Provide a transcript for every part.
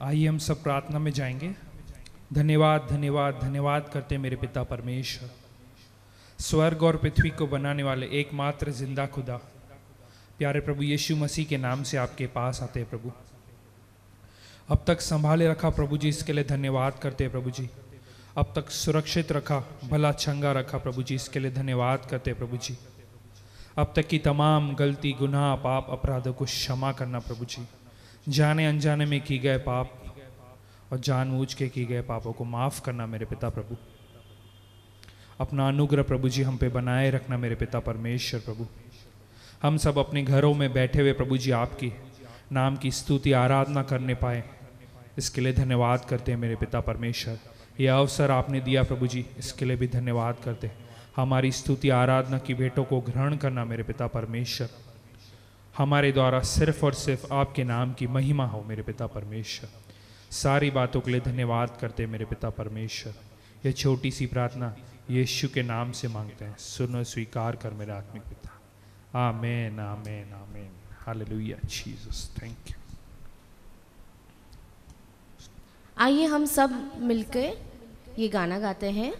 आइए हम सब प्रार्थना में जाएंगे। धन्यवाद धन्यवाद धन्यवाद करते मेरे पिता परमेश्वर, स्वर्ग और पृथ्वी को बनाने वाले एकमात्र जिंदा खुदा, प्यारे प्रभु यीशु मसीह के नाम से आपके पास आते हैं प्रभु। अब तक संभाले रखा प्रभु जी, इसके लिए धन्यवाद करते हैं प्रभु जी। अब तक सुरक्षित रखा, भला चंगा रखा प्रभु जी, इसके लिए धन्यवाद करते हैं प्रभु जी। अब तक की तमाम गलती, गुनाह, पाप, अपराधों को क्षमा करना प्रभु जी। जाने अनजाने में की गए पाप और जानबूझ के किए गए पापों को माफ़ करना मेरे पिता प्रभु। अपना अनुग्रह प्रभु जी हम पे बनाए रखना मेरे पिता परमेश्वर प्रभु। हम सब अपने घरों में बैठे हुए प्रभु जी आपकी नाम की स्तुति आराधना करने पाए, इसके लिए धन्यवाद करते हैं मेरे पिता परमेश्वर। यह अवसर आपने दिया प्रभु जी, इसके लिए भी धन्यवाद करते हैं। हमारी स्तुति आराधना की भेंटों को ग्रहण करना मेरे पिता परमेश्वर। हमारे द्वारा सिर्फ और सिर्फ आपके नाम की महिमा हो मेरे पिता परमेश्वर। सारी बातों के लिए धन्यवाद करते हैं मेरे पिता परमेश्वर। यह छोटी सी प्रार्थना यीशु के नाम से मांगते हैं, सुनो स्वीकार कर मेरा आत्मिक पिता। आमेन आमेन आमेन। हालेलुया जीसस, थैंक यू। आइए हम सब मिलकर ये गाना गाते हैं,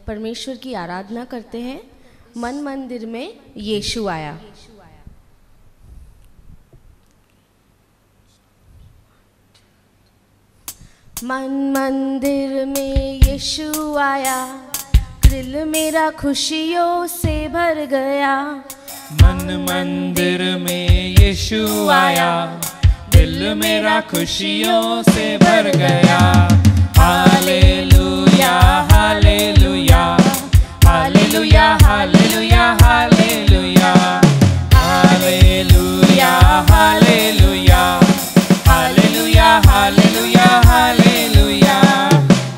परमेश्वर की आराधना करते हैं। मन मंदिर में यीशु आया। मन मंदिर में यीशु आया, दिल मेरा खुशियों से भर गया। मन मंदिर में यीशु आया, दिल मेरा खुशियों से भर गया। हालेलुया हालेलुया हालेलुया हालेलुया हालेलुया हालेलुया हालेलुया हालेलुया हालेलुया हालेलुया।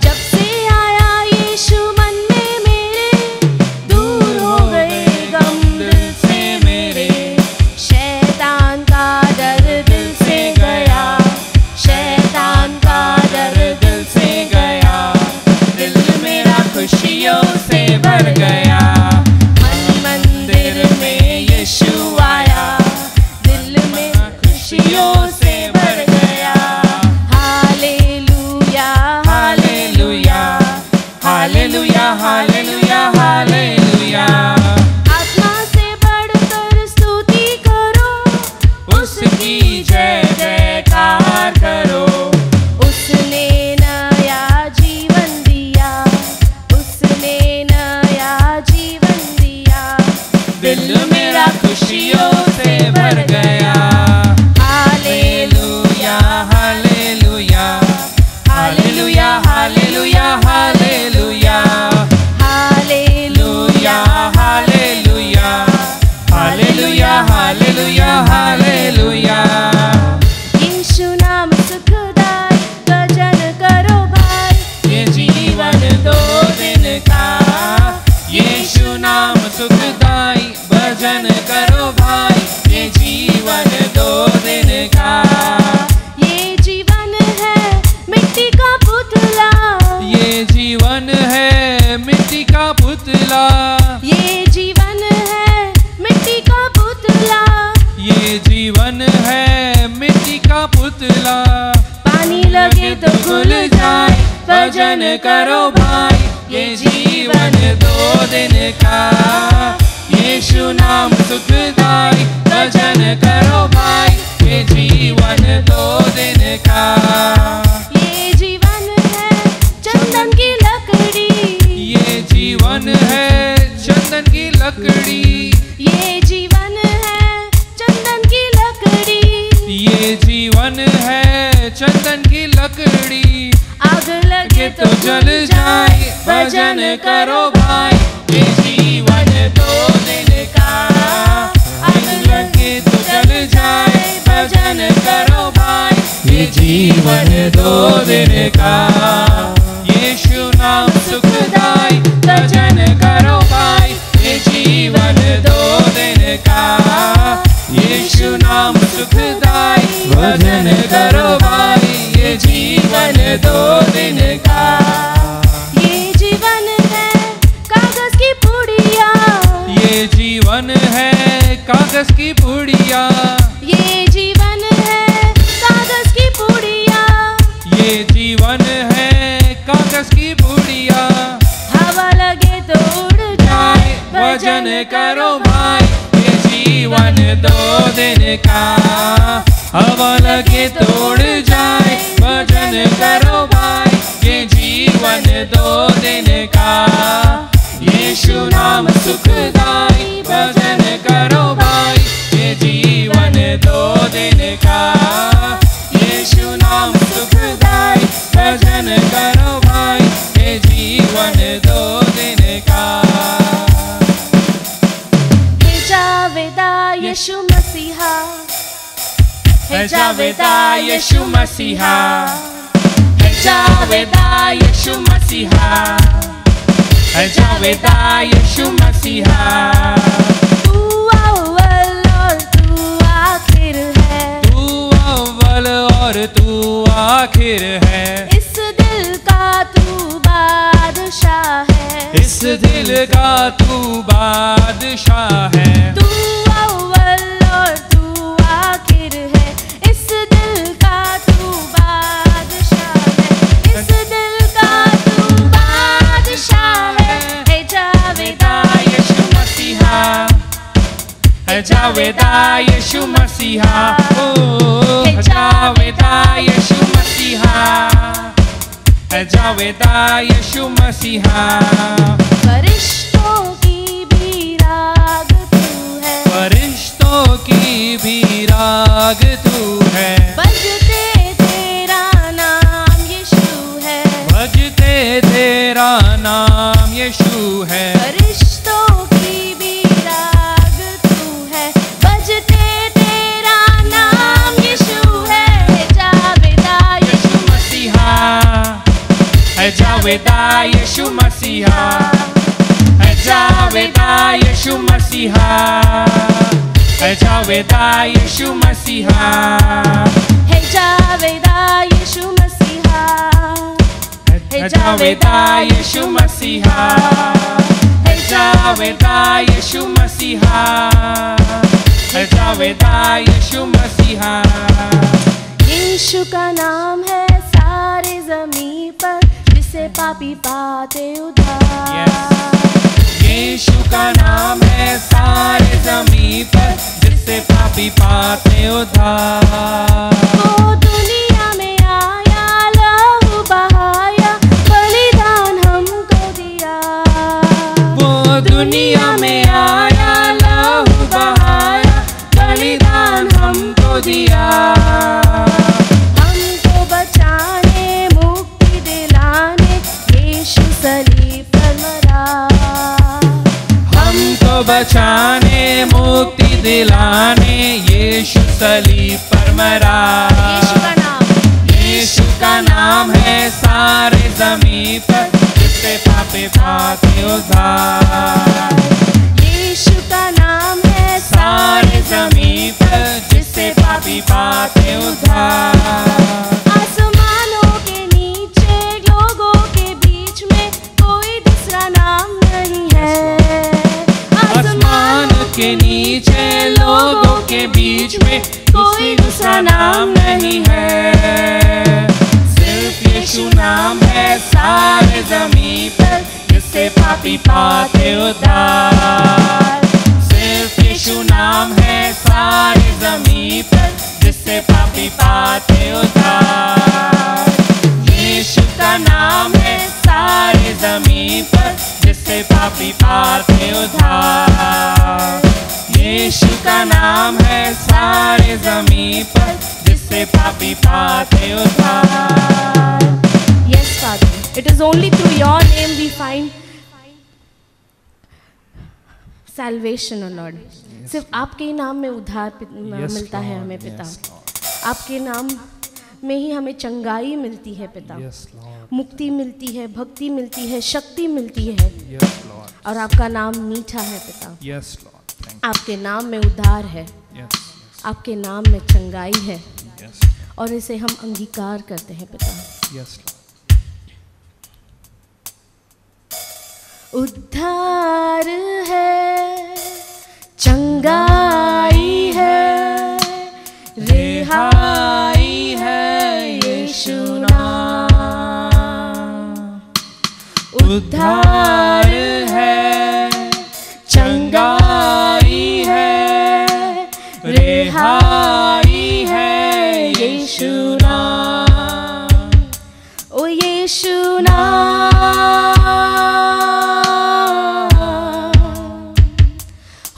जब से आया यीशु मन में मेरे, दूर हो गए गम दिल से मेरे। शैतान का डर दिल से गया, शैतान का डर दिल से गया। दिल मेरा खुशियों से भर गया। मन मंदिर में यीशु आया, दिल में खुशियों से भर गया। हालेलुया हालेलुया हालेलुया हालेलुया हालेलुया। आत्मा से बढ़कर स्तुति करो, उसकी जय जयकार करो। उसने नया जीवन दिया, उसने नया जीवन दिया। दिल मेरा खुशियों से भर गया। हालेलुया हालेलुया हालेलुया हालेलुया हालेलुया हालेलुया हालेलुया हालेलुया हालेलुया हालेलुया। यीशु नाम सुखदाई, भजन करो भाई। ये जीवन 2 दिन का, यीशु नाम सुखदाई, भजन करो भाई। ये जीवन 2 दिन का। ये जीवन है मिट्टी का पुतला, ये जीवन है मिट्टी का पुतला। ये जीवन है मिट्टी का पुतला। ये जीवन है मिट्टी का पुतला। पानी लगे तो खुल जाए, भजन करो भाई। ये जीवन 2 दिन का, यीशु नाम सुखदाई, भजन करो भाई। ये जीवन 2 दिन का। ये जीवन है चंदन की लकड़ी, ये जीवन है चंदन की लकड़ी। ये जीवन है चंदन की लकड़ी। ये जीवन है चंदन की लकड़ी। आग लगे तो जल जाए, भजन करो भाई। ये जीवन 2 दिन का। आग लगे तो जल जाए, भजन करो भाई। ये जीवन 2 दिन का। यीशु नाम सुखदाई, भजन करो भाई। ये जीवन 2 दिन का। यीशु नाम सुखदाई, भजन करो भाई। ये जीवन 2 दिन का। ये जीवन है कागज की पुड़िया, ये जीवन है कागज की पुड़िया। ये जीवन है कागज की पुड़िया। करो भाई, ये जीवन 2 दिन का, हवा लगे तोड़ जाए, भजन करो भाई, ये जीवन 2 दिन का, यीशु नाम सुखदाई, भजन करो भाई, ये जीवन 2 दिन का, यीशु नाम सुखदाई, भजन करो भाई, ये जीवन 2 दिन का। हे जावेदा यीशु मसीहा, हे जावेदा यीशु मसीहा, हे जावेदा यीशु मसीहा, हे जावेदा यीशु मसीहा। तू अव्वल और तू आखिर है, तू अव्वल और तू आखिर है, इस दिल का तू बादशाह है, इस दिल का तू बादशाह है। तू अव्वल और तू आखिर है, इस दिल का तू बादशाह है, इस दिल का तू बादशाह है। हे जावेदा यीशु मसीहा, है जावेदा यीशु मसीहा, ओ है जावेदा यीशु मसीहा, है जावेदा यीशु मसीहा। फरिश्तों की भी राग तू है, फरिश्तों की भी राग तू है, बजते तेरा नाम यीशु है, भजते तेरा नाम यीशु है। फरिश्तों की भी राग तू है, बजते तेरा नाम यीशु है। हे जावेदा यीशु मसीहा, है जावेदा यीशु मसीहा, है जावेदा यीशु मसीहा, है जावेदा यीशु मसीहा, हे जावेदा यीशु मसीहा, हे जावेदा यीशु मसीहा, है जावेदा यीशु मसीहा, है जावेदा यीशु मसीहा। यीशु का नाम है सारे ज़मीन पर, जिसे पापी पाते उद्धार। यीशु का नाम है सारे ज़मीन पर, जिससे पापी पाते उद्धार। वो दुनिया में आया, लहू बहाया, बलिदान हमको दिया। वो दुनिया में आया, लहू बहाया, बलिदान हमको दिया। हमको बचाने, मुक्ति दिलाने, यीशु सलीब पर मरा। हमको बचाने, मुक्ति दिलाने, यीशु सलीब पर मरा। यीशु का नाम, यीशु का नाम है सारे ज़मीन पर, जिससे पापी पाते उद्धार। यीशु का नाम है सारे ज़मीन पर, जिससे पापी पाते उद्धार। आसमानों के नीचे, लोगों के बीच में कोई दूसरा नाम नहीं है। आसमान के नीचे, लोगों के बीच में कोई दूसरा नाम नहीं है। सिर्फ यीशु नाम है सारे ज़मीन पर, जिससे पापी पाते उद्धार। सिर्फ यीशु नाम है सारे ज़मीन पर, जिससे पापी पाते उद्धार। यीशु का नाम है सारे ज़मीन पर, जिससे पापी पाते उद्धार। यीशु का नाम है सारे ज़मीन पर, जिससे पापी पाते उद्धार। Yes, Father. It is only through your name we find salvation, O Lord. सिर्फ आपके ही नाम में उद्धार मिलता है हमें पिता। आपके नाम में ही हमें चंगाई मिलती है पिता, मुक्ति मिलती है, भक्ति मिलती है, शक्ति मिलती है। और आपका नाम मीठा है पिता। आपके नाम में उद्धार है, आपके नाम में चंगाई है, और इसे हम अंगीकार करते हैं पिता। उद्धार है, चंगाई है, रिहाई है यीशु नाम। उद्धार है, चंगाई नाम, ओ यीशु नाम,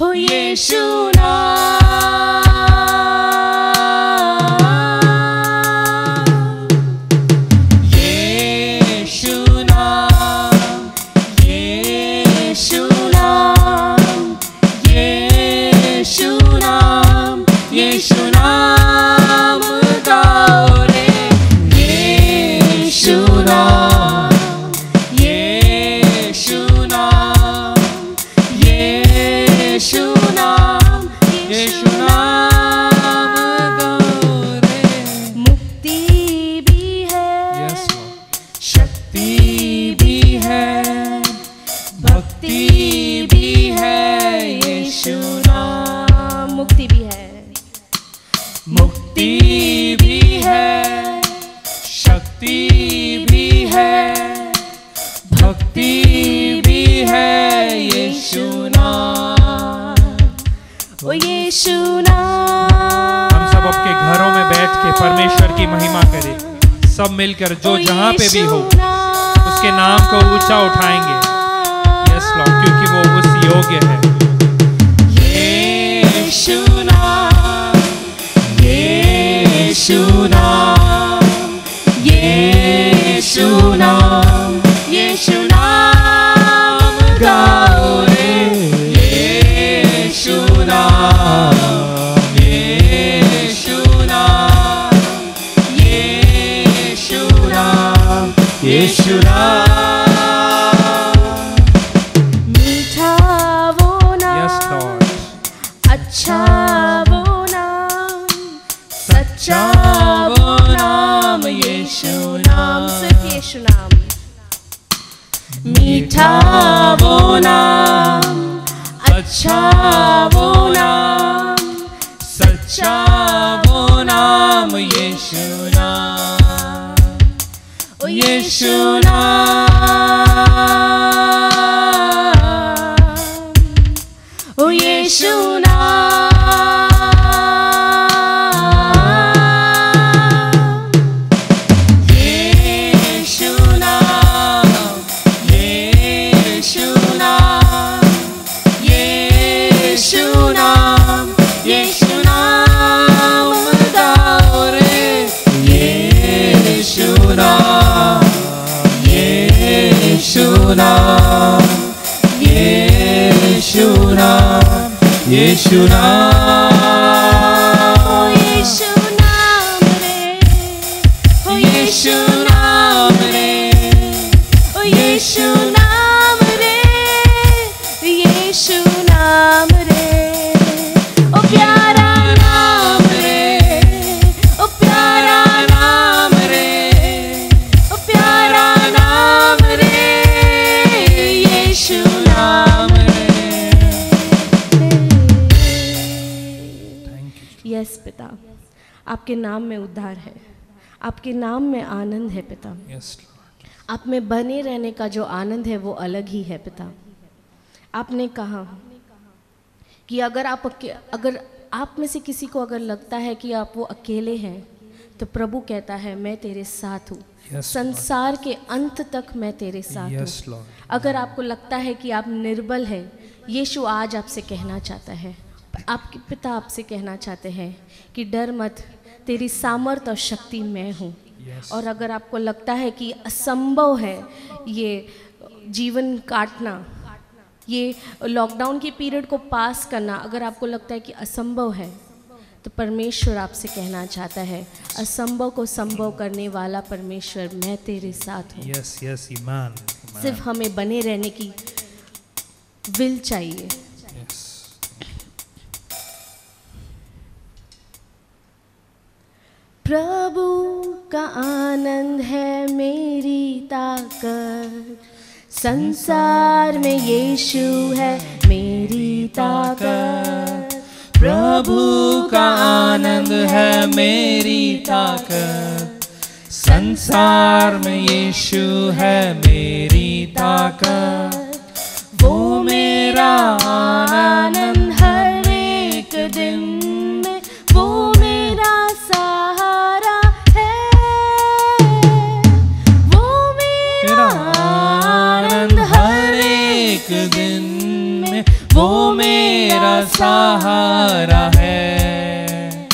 ओ यीशु परमेश्वर की महिमा करे। सब मिलकर जो जहां पे भी हो उसके नाम को ऊंचा उठाएंगे। यस लॉर्ड, क्योंकि वो उस योग्य है। यीशु नाम, यीशु नाम, यीशु नाम, यीशु नाम गाओ रे। यीशु नाम, यीशु नाम, मीठा वो नाम, अच्छा वो नाम, सच्चा वो नाम, यीशु नाम, सिर्फ यीशु नाम। मीठा वो नाम, अच्छा वो नाम, सच्चा वो नाम, यीशु नाम, यीशु नाम, ओ यीशु नाम, यीशु नाम, यीशु नाम, यीशु नाम, यीशु नाम गाओ रे। यीशु नाम, यीशु नाम, यीशु नाम, यीशु नाम, यीशु नाम रे, ओ यीशु नाम रे, ओ यीशु नाम रे, यीशु नाम रे, ओ प्यारा नाम रे, ओ प्यारा नाम रे, ओ प्यारा नाम रे, यीशु नाम रे। यस पिता, आपके नाम में उद्धार है, आपके नाम में आनंद है पिता। आप में बने रहने का जो आनंद है वो अलग ही है पिता। आपने कहा कि अगर आप में से किसी को अगर लगता है कि आप वो अकेले हैं, तो प्रभु कहता है मैं तेरे साथ हूँ। संसार के अंत तक मैं तेरे साथ हूँ। अगर आपको लगता है कि आप निर्बल हैं, यीशु आज आपसे कहना चाहता है, आपके पिता आपसे कहना चाहते हैं कि डर मत, तेरी सामर्थ और शक्ति मैं हूँ। और अगर आपको लगता है कि असंभव है ये जीवन काटना, ये लॉकडाउन के पीरियड को पास करना, अगर आपको लगता है कि असंभव है, तो परमेश्वर आपसे कहना चाहता है, असंभव को संभव करने वाला परमेश्वर मैं तेरे साथ हूँ। यस यस, ईमान। सिर्फ हमें बने रहने की विल चाहिए। प्रभु का आनंद है मेरी ताकत, संसार में यीशु है मेरी ताकत। प्रभु का आनंद है मेरी ताकत, संसार में यीशु है मेरी ताकत। वो मेरा आनंद हर एक दिन में, वो मेरा सहारा है। सहारा है।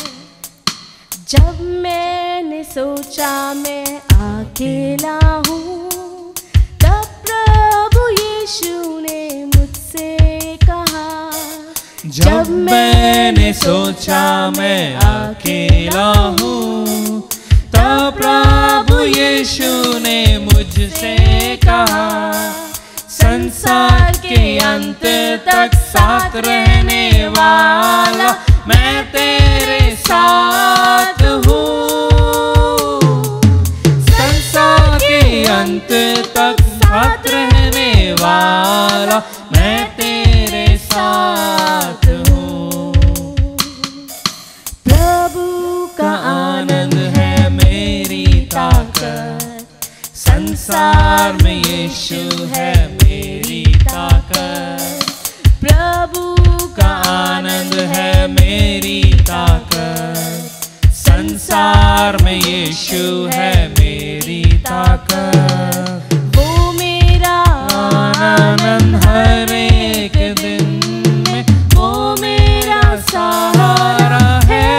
जब मैंने सोचा मैं अकेला हूँ, तब प्रभु यीशु ने मुझसे कहा। जब मैंने सोचा मैं अकेला हूँ, तब प्रभु यीशु ने मुझसे कहा, संसार के अंत तक साथ रहने वाला मैं तेरे साथ हूँ। संसार के अंत तक साथ रहने वाला मैं तेरे साथ हूँ। प्रभु का आनंद है मेरी ताकत, संसार में यीशु है मेरी ताकत। प्रभु का आनंद है मेरी ताकत, संसार में यीशु है मेरी ताकत। वो मेरा आनंद हर एक दिन में, वो मेरा सहारा है।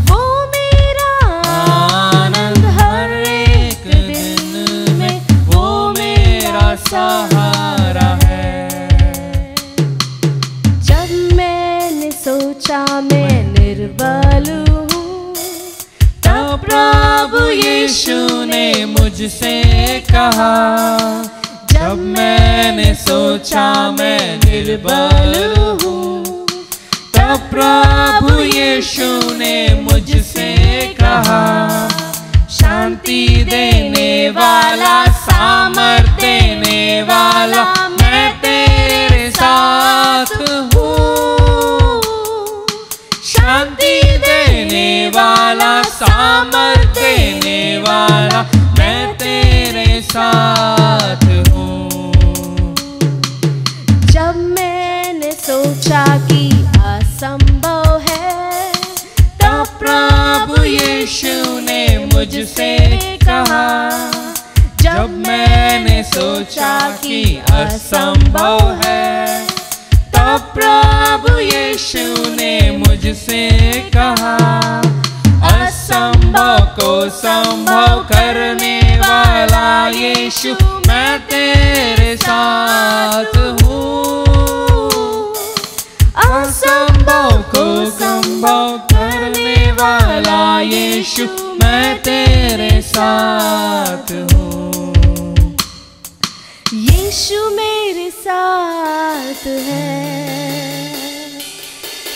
वो मेरा आनंद हर एक दिन में, वो मेरा सहारा है। जब मैंने सोचा मैं निर्बल हूँ, तब प्रभु यीशु ने मुझसे कहा। जब मैंने सोचा मैं निर्बल हूँ, तब प्रभु यीशु ने मुझसे कहा, शांति देने वाला, सामर्थ देने वाला मैं तेरे साथ हूँ। शांति देने वाला, सामर्थ देने वाला मैं तेरे साथ हूँ। जब मैंने सोचा कि असंभव है, तब प्रभु यीशु ने मुझसे कहा। जब मैंने सोचा कि असंभव है, तब प्रभु यीशु ने मुझसे कहा, असंभव को संभव करने वाला यीशु मैं तेरे साथ हूँ। असंभव को संभव करने वाला यीशु मैं तेरे साथ हूँ। यीशु मेरे साथ है,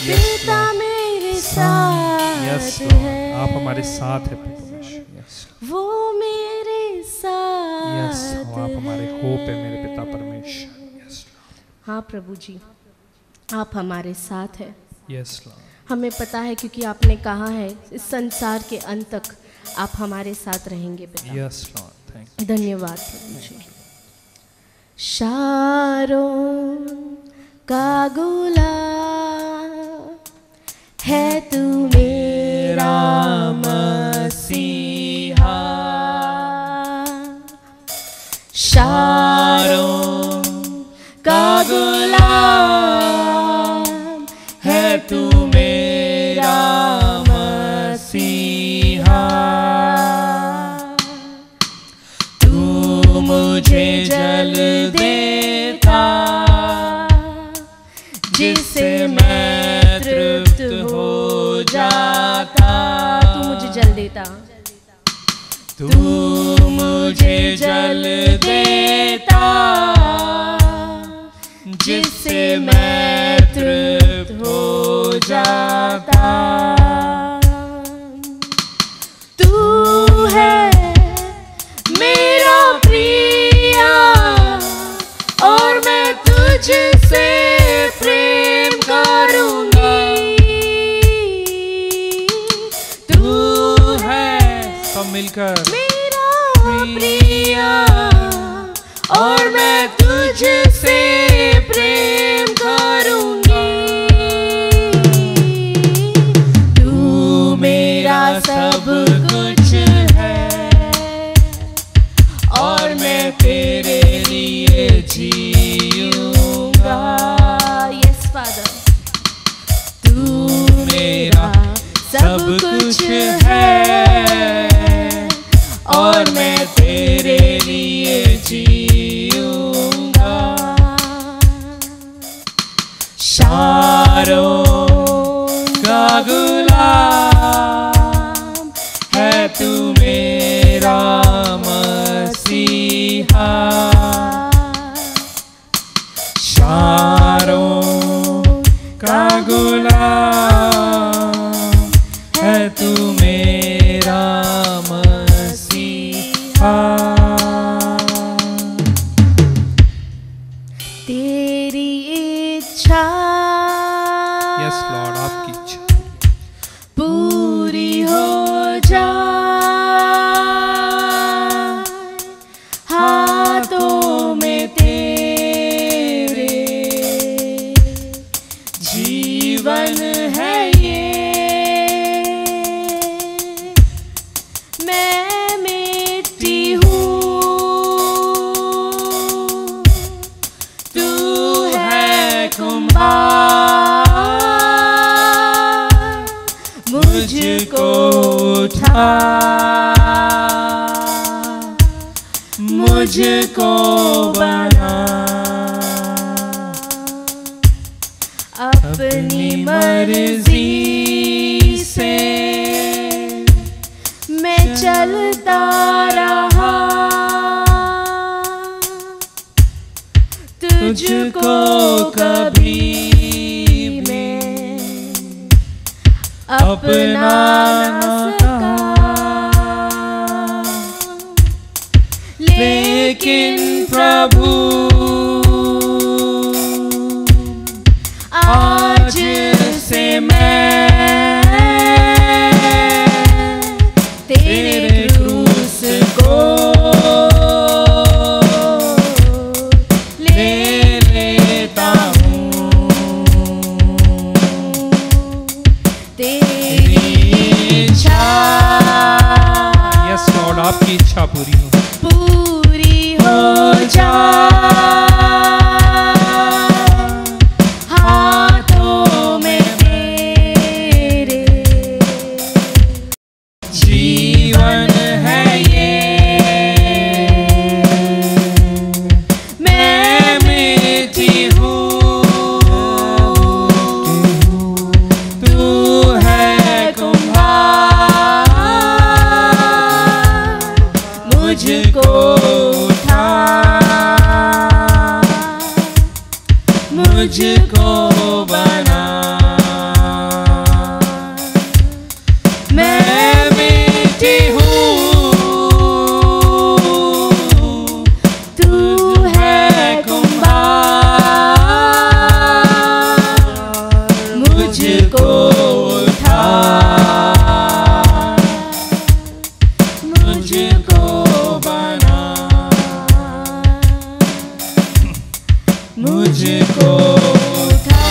पिता मेरे साथ है। आप हमारे साथ हैं परमेश्वर। यस वो मेरे यस, साथ आप हमारे होप है मेरे पिता परमेश्वर। यस हाँ प्रभु जी, आप हमारे साथ हैं। यस हमें पता है क्योंकि आपने कहा है इस संसार के अंत तक आप हमारे साथ रहेंगे पिता। यस लॉर्ड, थैंक धन्यवाद प्रभु जी। शारोन का गुलाब है तू मेरा मसीहा। शारोन का गुलाब है तू मेरा मसीहा। तू मुझे जल देता, जिससे मैं तृप्त हो जाता। तू मुझे जल देता, तू मुझे जल देता, जिससे मैं तृप्त हो जाता। तू है मेरा प्रिया और मैं तुझसे प्रेम करूंगी। तू है सब मिलकर मेरा प्रिया और मैं तुझसे प्रेम करूंगी। तू मेरा सब कुछ है और मैं तेरे लिए जीऊंगा। है तू मेरा मसीहा, शारों का गुलाम है तू मेरा मसीहा। तेरी इच्छा, यस लॉर्ड, आपकी इच्छा पूरी हो जाए, हाथों में तेरे जीवन है ये, मैं मिट्टी हूँ, तू है कुम्हार, मुझको उठा, मुझको बना, अपनी मर्जी से मैं चलता रहा, तुझको कभी मैं अपना न सका, लेकिन प्रभु आज से मैं तेरे क्रूस को ले लेता हूँ, तेरी इच्छा, यस लॉर्ड, आपकी इच्छा पूरी हो, पूरी हो जाए, हाथों में तेरे जीवन है ये, मैं मिट्टी हूँ, तू है कुम्हार, मुझको उठा, मुझको बना, मैं मिट्टी हूँ, तू है कुम्हार, मुझको उठा, मुझको बना, मुझको उठा,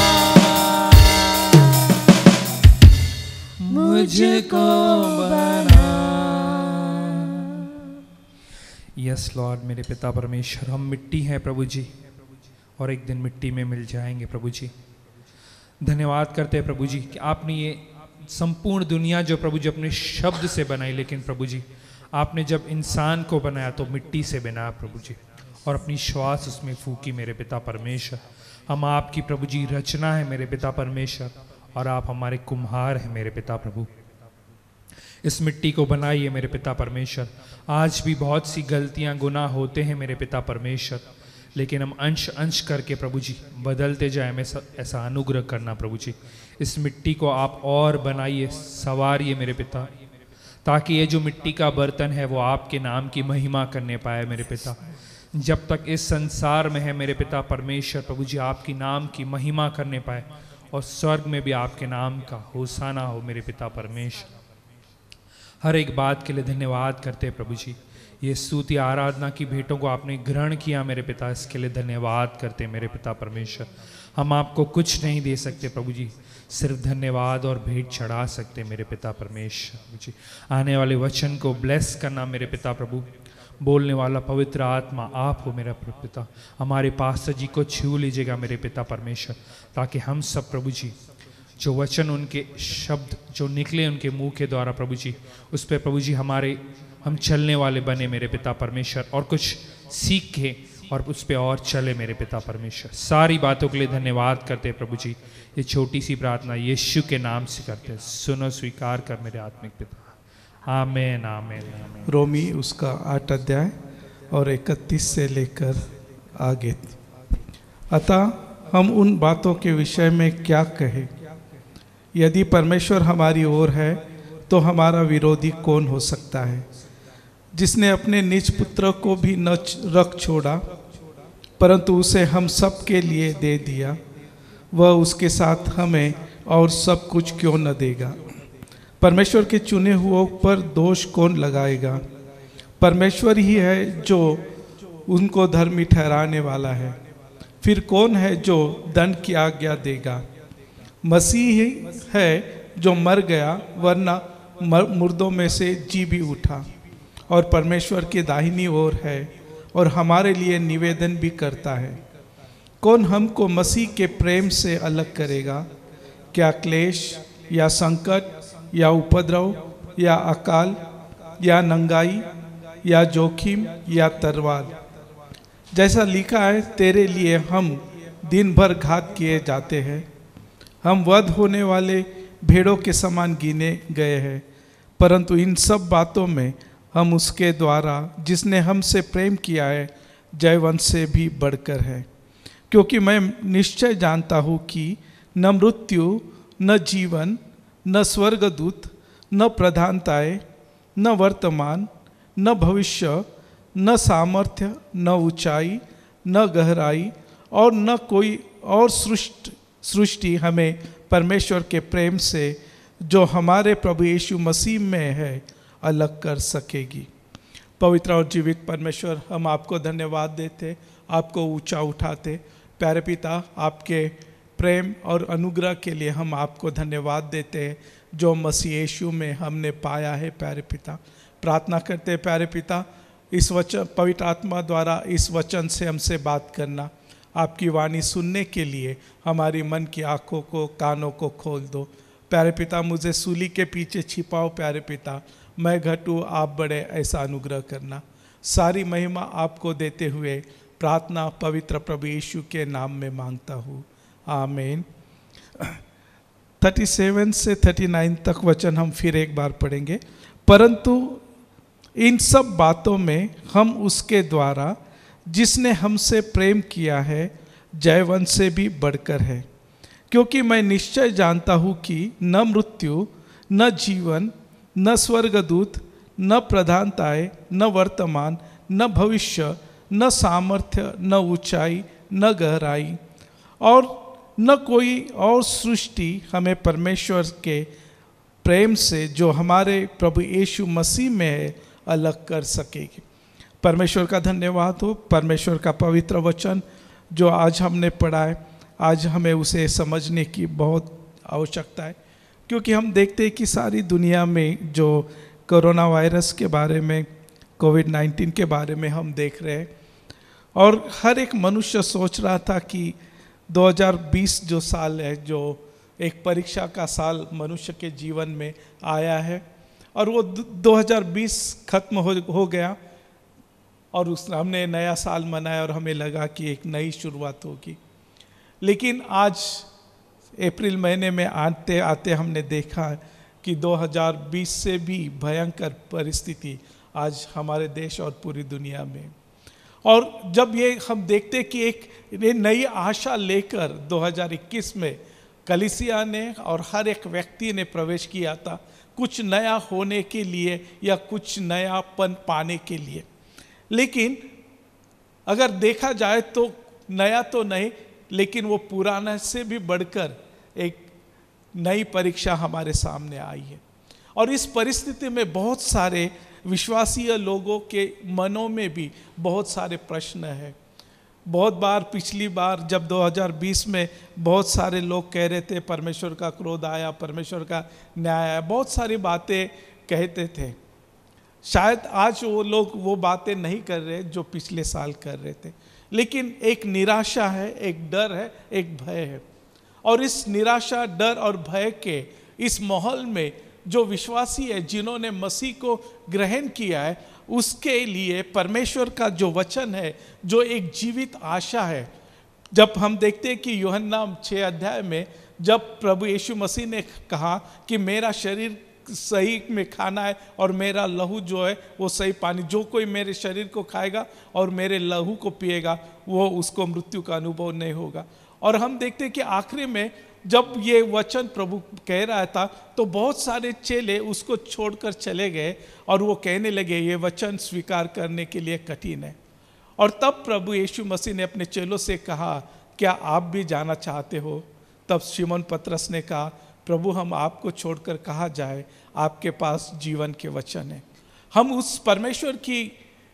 मुझको बना। यस लॉर्ड, मेरे पिता परमेश्वर, हम मिट्टी हैं प्रभु जी, और एक दिन मिट्टी में मिल जाएंगे प्रभु जी। धन्यवाद करते हैं प्रभु जी कि आपने ये संपूर्ण दुनिया जो प्रभु जी अपने शब्द से बनाई, लेकिन प्रभु जी आपने जब इंसान को बनाया तो मिट्टी से बनाया प्रभु जी, और अपनी श्वास उसमें फूकी मेरे पिता परमेश्वर। हम आपकी प्रभु जी रचना है मेरे पिता परमेश्वर, और आप हमारे कुम्हार हैं मेरे पिता प्रभु। इस मिट्टी को बनाइए मेरे पिता परमेश्वर। आज भी बहुत सी गलतियां गुनाह होते हैं मेरे पिता परमेश्वर, लेकिन हम अंश अंश करके प्रभु जी बदलते जाए, हमें ऐसा अनुग्रह करना प्रभु जी। इस मिट्टी को आप और बनाइए, संवारिए मेरे पिता, ताकि ये जो मिट्टी का बर्तन है वो आपके नाम की महिमा करने पाए मेरे पिता। जब तक इस संसार में है मेरे पिता परमेश्वर प्रभु जी, आपकी नाम की महिमा करने पाए, और स्वर्ग में भी आपके नाम का होसाना हो मेरे पिता परमेश्वर। हर एक बात के लिए धन्यवाद करते हैं प्रभु जी। ये स्तुति आराधना की भेंटों को आपने ग्रहण किया मेरे पिता, इसके लिए धन्यवाद करते हैं मेरे पिता परमेश्वर। हम आपको कुछ नहीं दे सकते प्रभु जी, सिर्फ धन्यवाद और भेंट चढ़ा सकते मेरे पिता परमेश्वर प्रभु जी। आने वाले वचन को ब्लेस करना मेरे पिता प्रभु, बोलने वाला पवित्र आत्मा आप हो मेरा पिता। हमारे पास्टर जी को छू लीजिएगा मेरे पिता परमेश्वर, ताकि हम सब प्रभु जी जो वचन उनके शब्द जो निकले उनके मुंह के द्वारा प्रभु जी, उस पर प्रभु जी हम चलने वाले बने मेरे पिता परमेश्वर, और कुछ सीखे और उस पर और चले मेरे पिता परमेश्वर। सारी बातों के लिए धन्यवाद करते हैं प्रभु जी। ये छोटी सी प्रार्थना यीशु के नाम से करते हैं, सुनो स्वीकार कर मेरे आत्मिक पिता, आमेन आमेन आमेन। रोमी उसका 8 अध्याय और 31 से लेकर आगे। अतः हम उन बातों के विषय में क्या कहें? यदि परमेश्वर हमारी ओर है तो हमारा विरोधी कौन हो सकता है? जिसने अपने निज पुत्र को भी न रख छोड़ा परंतु उसे हम सब के लिए दे दिया, वह उसके साथ हमें और सब कुछ क्यों न देगा? परमेश्वर के चुने हुओं पर दोष कौन लगाएगा? परमेश्वर ही है जो उनको धर्मी ठहराने वाला है। फिर कौन है जो दंड की आज्ञा देगा? मसीह ही है जो मर गया वरना मुर्दों में से जी भी उठा और परमेश्वर की दाहिनी ओर है और हमारे लिए निवेदन भी करता है। कौन हमको मसीह के प्रेम से अलग करेगा? क्या क्लेश या संकट या उपद्रव या अकाल या नंगाई या जोखिम या तलवार? जैसा लिखा है, तेरे लिए हम दिन भर घात किए जाते हैं, हम वध होने वाले भेड़ों के समान गिने गए हैं। परंतु इन सब बातों में हम उसके द्वारा जिसने हमसे प्रेम किया है जयवंश से भी बढ़कर है। क्योंकि मैं निश्चय जानता हूँ कि न मृत्यु न जीवन न स्वर्गदूत न प्रधानताएं न वर्तमान न भविष्य न सामर्थ्य न ऊंचाई न गहराई और न कोई और सृष्टि हमें परमेश्वर के प्रेम से जो हमारे प्रभु यीशु मसीह में है अलग कर सकेगी। पवित्र और जीवित परमेश्वर, हम आपको धन्यवाद देते, आपको ऊंचा उठाते। प्यारे पिता, आपके प्रेम और अनुग्रह के लिए हम आपको धन्यवाद देते हैं जो मसीह यीशु में हमने पाया है। प्यारे पिता, प्रार्थना करते प्यारे पिता, इस वचन पवित्र आत्मा द्वारा इस वचन से हमसे बात करना, आपकी वाणी सुनने के लिए हमारी मन की आँखों को कानों को खोल दो। प्यारे पिता, मुझे सूली के पीछे छिपाओ प्यारे पिता, मैं घटूँ आप बढ़े, ऐसा अनुग्रह करना। सारी महिमा आपको देते हुए प्रार्थना पवित्र प्रभु यीशु के नाम में मांगता हूँ, आमीन। 37 से 39 तक वचन हम फिर एक बार पढ़ेंगे। परंतु इन सब बातों में हम उसके द्वारा जिसने हमसे प्रेम किया है जयवंश से भी बढ़कर है। क्योंकि मैं निश्चय जानता हूँ कि न मृत्यु न जीवन न स्वर्गदूत न प्रधानताएं न वर्तमान न भविष्य न सामर्थ्य न ऊंचाई न गहराई और न कोई और सृष्टि हमें परमेश्वर के प्रेम से जो हमारे प्रभु यीशु मसीह में है अलग कर सकेगी। परमेश्वर का धन्यवाद हो। परमेश्वर का पवित्र वचन जो आज हमने पढ़ा है, आज हमें उसे समझने की बहुत आवश्यकता है, क्योंकि हम देखते हैं कि सारी दुनिया में जो कोरोना वायरस के बारे में, कोविड-19 के बारे में हम देख रहे हैं, और हर एक मनुष्य सोच रहा था कि 2020 जो साल है, जो एक परीक्षा का साल मनुष्य के जीवन में आया है, और वो 2020 खत्म हो गया और हमने नया साल मनाया और हमें लगा कि एक नई शुरुआत होगी। लेकिन आज अप्रैल महीने में आते आते हमने देखा कि 2020 से भी भयंकर परिस्थिति आज हमारे देश और पूरी दुनिया में। और जब ये हम देखते कि एक नई आशा लेकर 2021 में कलीसिया ने और हर एक व्यक्ति ने प्रवेश किया था, कुछ नया होने के लिए या कुछ नयापन पाने के लिए। लेकिन अगर देखा जाए तो नया तो नहीं, लेकिन वो पुराना से भी बढ़कर एक नई परीक्षा हमारे सामने आई है। और इस परिस्थिति में बहुत सारे विश्वासीय लोगों के मनों में भी बहुत सारे प्रश्न हैं। बहुत बार पिछली बार जब 2020 में बहुत सारे लोग कह रहे थे परमेश्वर का क्रोध आया, परमेश्वर का न्याय आया, बहुत सारी बातें कहते थे। शायद आज वो लोग वो बातें नहीं कर रहे जो पिछले साल कर रहे थे, लेकिन एक निराशा है, एक डर है, एक भय है। और इस निराशा, डर और भय के इस माहौल में जो विश्वासी है, जिन्होंने मसीह को ग्रहण किया है, उसके लिए परमेश्वर का जो वचन है, जो एक जीवित आशा है। जब हम देखते हैं कि यूहन्ना 6 अध्याय में जब प्रभु यीशु मसीह ने कहा कि मेरा शरीर सही में खाना है और मेरा लहू जो है वो सही पानी। जो कोई मेरे शरीर को खाएगा और मेरे लहू को पिएगा वो उसको मृत्यु का अनुभव नहीं होगा। और हम देखते हैं कि आखिरी में जब ये वचन प्रभु कह रहा था तो बहुत सारे चेले उसको छोड़कर चले गए और वो कहने लगे ये वचन स्वीकार करने के लिए कठिन है। और तब प्रभु यीशु मसीह ने अपने चेलों से कहा क्या आप भी जाना चाहते हो? तब शिमोन पतरस ने कहा प्रभु हम आपको छोड़कर कहाँ जाए, आपके पास जीवन के वचन है। हम उस परमेश्वर की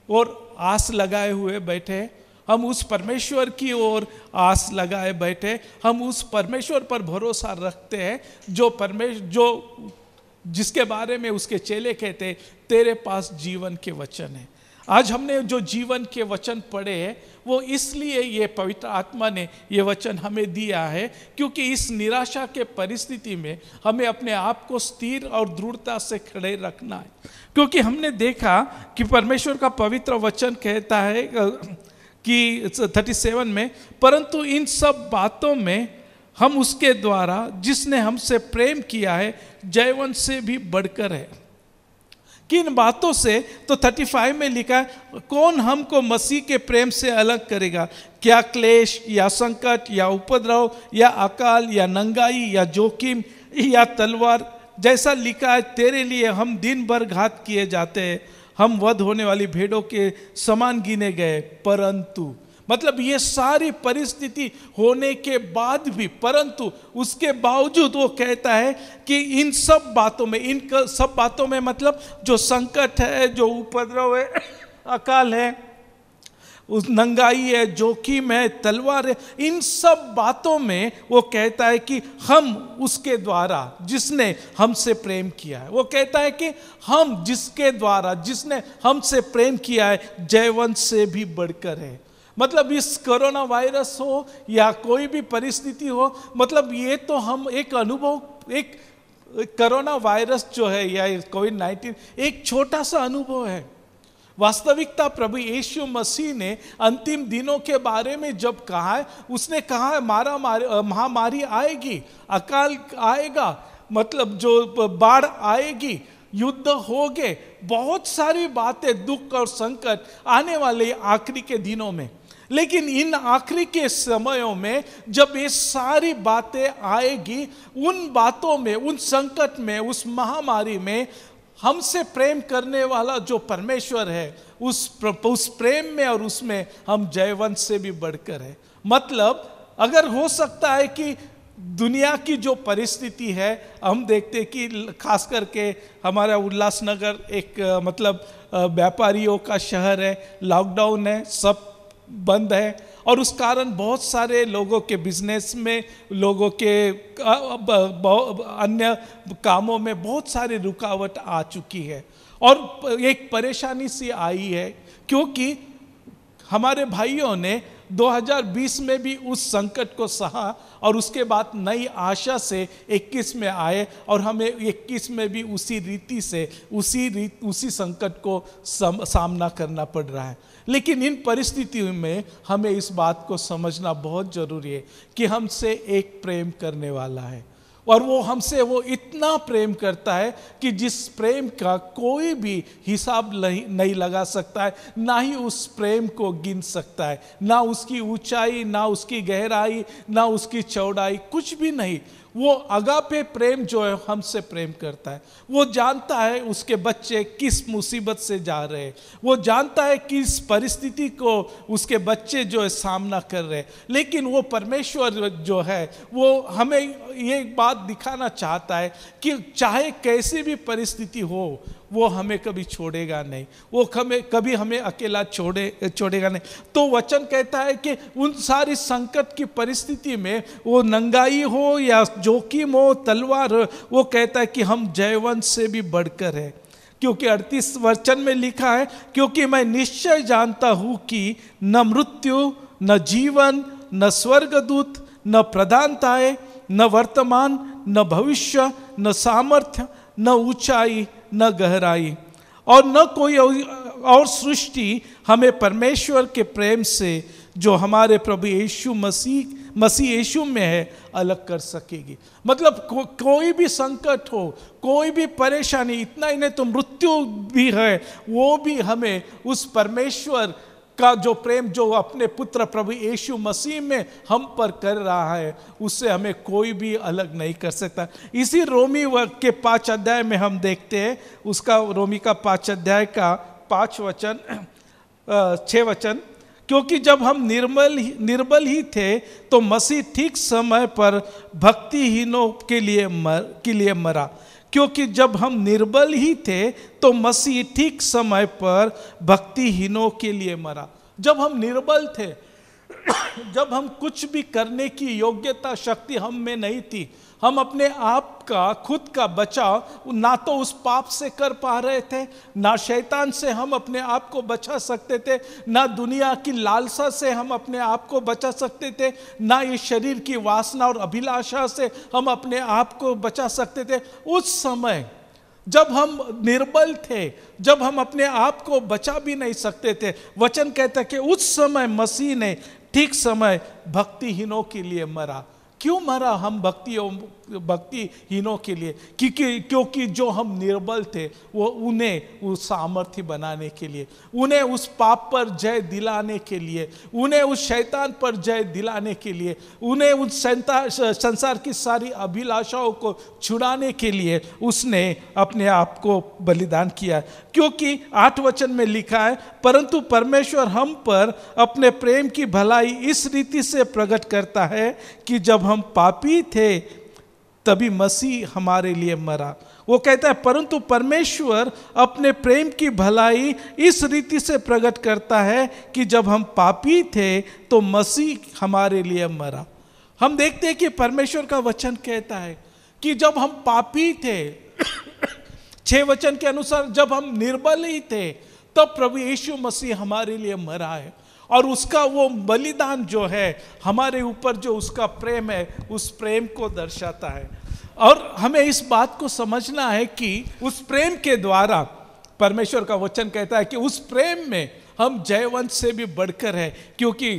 ओर आस लगाए हुए बैठे, हम उस परमेश्वर की ओर आस लगाए बैठे, हम उस परमेश्वर पर भरोसा रखते हैं जो जिसके बारे में उसके चेले कहते तेरे पास जीवन के वचन है। आज हमने जो जीवन के वचन पढ़े हैं वो इसलिए ये पवित्र आत्मा ने ये वचन हमें दिया है क्योंकि इस निराशा के परिस्थिति में हमें अपने आप को स्थिर और दृढ़ता से खड़े रखना है। क्योंकि हमने देखा कि परमेश्वर का पवित्र वचन कहता है कि 37 में, परंतु इन सब बातों में हम उसके द्वारा जिसने हमसे प्रेम किया है जयवंत से भी बढ़कर है। किन बातों से? तो 35 में लिखा है कौन हमको मसीह के प्रेम से अलग करेगा? क्या क्लेश या संकट या उपद्रव या अकाल या नंगाई या जोखिम या तलवार? जैसा लिखा है तेरे लिए हम दिन भर घात किए जाते हैं, हम वध होने वाली भेड़ों के समान गिने गए। परंतु मतलब ये सारी परिस्थिति होने के बाद भी, परंतु उसके बावजूद वो कहता है कि इन सब बातों में, इन सब बातों में मतलब जो संकट है, जो उपद्रव है, अकाल है, उस नंगाई है, जोखिम है, तलवार है, इन सब बातों में वो कहता है कि हम उसके द्वारा जिसने हमसे प्रेम किया है, वो कहता है कि हम जिसके द्वारा जिसने हमसे प्रेम किया है जयवंत से भी बढ़कर है। मतलब इस कोरोना वायरस हो या कोई भी परिस्थिति हो, मतलब ये तो हम एक अनुभव, एक कोरोना वायरस जो है या कोविड-19 एक छोटा सा अनुभव है। वास्तविकता प्रभु यीशु मसीह ने अंतिम दिनों के बारे में जब कहा है, उसने कहा है महामारी आएगी, अकाल आएगा, मतलब जो बाढ़ आएगी, युद्ध होंगे, बहुत सारी बातें, दुख और संकट आने वाले आखिरी के दिनों में। लेकिन इन आखिरी के समयों में जब ये सारी बातें आएगी, उन बातों में, उन संकट में, उस महामारी में हमसे प्रेम करने वाला जो परमेश्वर है उस प्रेम में और उसमें हम जयवंत से भी बढ़कर है। मतलब अगर हो सकता है कि दुनिया की जो परिस्थिति है, हम देखते हैं कि खास करके हमारा उल्लासनगर एक मतलब व्यापारियों का शहर है, लॉकडाउन है, सब बंद है और उस कारण बहुत सारे लोगों के बिजनेस में, लोगों के अन्य कामों में बहुत सारी रुकावट आ चुकी है और एक परेशानी सी आई है क्योंकि हमारे भाइयों ने 2020 में भी उस संकट को सहा और उसके बाद नई आशा से 21 में आए और हमें 21 में भी उसी रीति से उसी संकट को सामना करना पड़ रहा है। लेकिन इन परिस्थितियों में हमें इस बात को समझना बहुत जरूरी है कि हमसे एक प्रेम करने वाला है और वो हमसे वो इतना प्रेम करता है कि जिस प्रेम का कोई भी हिसाब नहीं लगा सकता है, ना ही उस प्रेम को गिन सकता है, ना उसकी ऊंचाई, ना उसकी गहराई, ना उसकी चौड़ाई, कुछ भी नहीं। वो अगापे प्रेम जो है हमसे प्रेम करता है। वो जानता है उसके बच्चे किस मुसीबत से जा रहे हैं, वो जानता है किस परिस्थिति को उसके बच्चे जो है सामना कर रहे हैं। लेकिन वो परमेश्वर जो है वो हमें ये बात दिखाना चाहता है कि चाहे कैसी भी परिस्थिति हो वो हमें कभी छोड़ेगा नहीं, वो कभी हमें अकेला छोड़ेगा नहीं। तो वचन कहता है कि उन सारी संकट की परिस्थिति में, वो नंगाई हो या जोखिम हो, तलवार हो, वो कहता है कि हम जयवंत से भी बढ़कर है। क्योंकि 38 वचन में लिखा है, क्योंकि मैं निश्चय जानता हूँ कि न मृत्यु, न जीवन, न स्वर्गदूत, न प्रधानताएं, न वर्तमान, न भविष्य, न सामर्थ्य, न ऊंचाई, न गहराई और न कोई और सृष्टि हमें परमेश्वर के प्रेम से जो हमारे प्रभु यीशु मसीह मसीह यीशु में है अलग कर सकेगी। मतलब कोई भी संकट हो, कोई भी परेशानी, इतना ही नहीं तो मृत्यु भी है, वो भी हमें उस परमेश्वर का जो प्रेम जो अपने पुत्र प्रभु यीशु मसीह में हम पर कर रहा है, उससे हमें कोई भी अलग नहीं कर सकता। इसी रोमी के 5 अध्याय में हम देखते हैं, उसका रोमी का 5 अध्याय का 5 वचन 6 वचन, क्योंकि जब हम निर्बल ही थे तो मसीह ठीक समय पर भक्तिहीनों के लिए मरा। क्योंकि जब हम निर्बल ही थे तो मसीह ठीक समय पर भक्तिहीनों के लिए मरा। जब हम निर्बल थे, जब हम कुछ भी करने की योग्यता शक्ति हम में नहीं थी, हम अपने आप का खुद का बचाव ना तो उस पाप से कर पा रहे थे, ना शैतान से हम अपने आप को बचा सकते थे, ना दुनिया की लालसा से हम अपने आप को बचा सकते थे, ना ये शरीर की वासना और अभिलाषा से हम अपने आप को बचा सकते थे। उस समय जब हम निर्बल थे, जब हम अपने आप को बचा भी नहीं सकते थे, वचन कहता है कि उस समय मसीह ने ठीक समय भक्तिहीनों के लिए मरा। क्यों मरा हम भक्तिहीनों के लिए? क्योंकि जो हम निर्बल थे वो उन्हें उस सामर्थ्य बनाने के लिए, उन्हें उस पाप पर जय दिलाने के लिए, उन्हें उस शैतान पर जय दिलाने के लिए, उन्हें उस संसार की सारी अभिलाषाओं को छुड़ाने के लिए उसने अपने आप को बलिदान किया। क्योंकि 8 वचन में लिखा है, परंतु परमेश्वर हम पर अपने प्रेम की भलाई इस रीति से प्रकट करता है कि जब हम पापी थे तभी मसीह हमारे लिए मरा। वो कहता है परंतु परमेश्वर अपने प्रेम की भलाई इस रीति से प्रकट करता है कि जब हम पापी थे तो मसीह हमारे लिए मरा। हम देखते हैं कि परमेश्वर का वचन कहता है कि जब हम पापी थे 6 वचन के अनुसार जब हम निर्बल ही थे तब प्रभु यीशु मसीह हमारे लिए मरा है। और उसका वो बलिदान जो है हमारे ऊपर जो उसका प्रेम है, उस प्रेम को दर्शाता है। और हमें इस बात को समझना है कि उस प्रेम के द्वारा परमेश्वर का वचन कहता है कि उस प्रेम में हम जयवंत से भी बढ़कर है, क्योंकि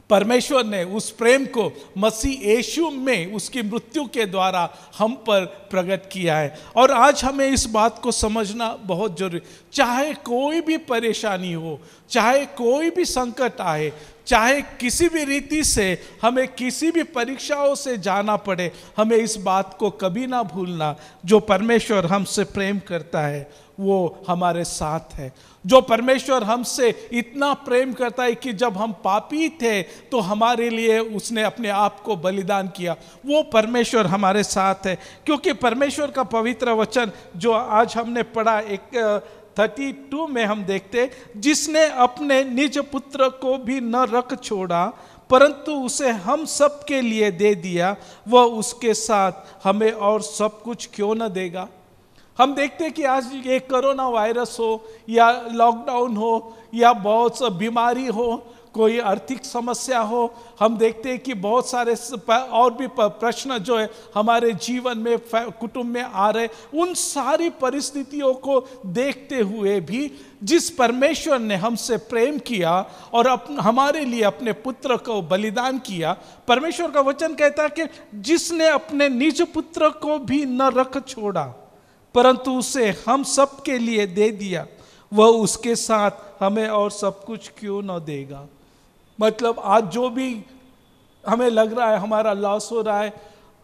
परमेश्वर ने उस प्रेम को मसीह यीशु में उसकी मृत्यु के द्वारा हम पर प्रकट किया है। और आज हमें इस बात को समझना बहुत जरूरी, चाहे कोई भी परेशानी हो, चाहे कोई भी संकट आए, चाहे किसी भी रीति से हमें किसी भी परीक्षाओं से जाना पड़े, हमें इस बात को कभी ना भूलना, जो परमेश्वर हमसे प्रेम करता है वो हमारे साथ है। जो परमेश्वर हमसे इतना प्रेम करता है कि जब हम पापी थे तो हमारे लिए उसने अपने आप को बलिदान किया, वो परमेश्वर हमारे साथ है। क्योंकि परमेश्वर का पवित्र वचन जो आज हमने पढ़ा 32 में हम देखते, जिसने अपने निज पुत्र को भी न रख छोड़ा परंतु उसे हम सब के लिए दे दिया, वह उसके साथ हमें और सब कुछ क्यों न देगा। हम देखते हैं कि आज ये कोरोना वायरस हो या लॉकडाउन हो या बहुत सा बीमारी हो, कोई आर्थिक समस्या हो, हम देखते हैं कि बहुत सारे और भी प्रश्न जो है हमारे जीवन में कुटुंब में आ रहे, उन सारी परिस्थितियों को देखते हुए भी जिस परमेश्वर ने हमसे प्रेम किया और हमारे लिए अपने पुत्र को बलिदान किया, परमेश्वर का वचन कहता है कि जिसने अपने निज पुत्र को भी न रख छोड़ा परंतु उसे हम सब के लिए दे दिया, वह उसके साथ हमें और सब कुछ क्यों न देगा। मतलब आज जो भी हमें लग रहा है हमारा लॉस हो रहा है,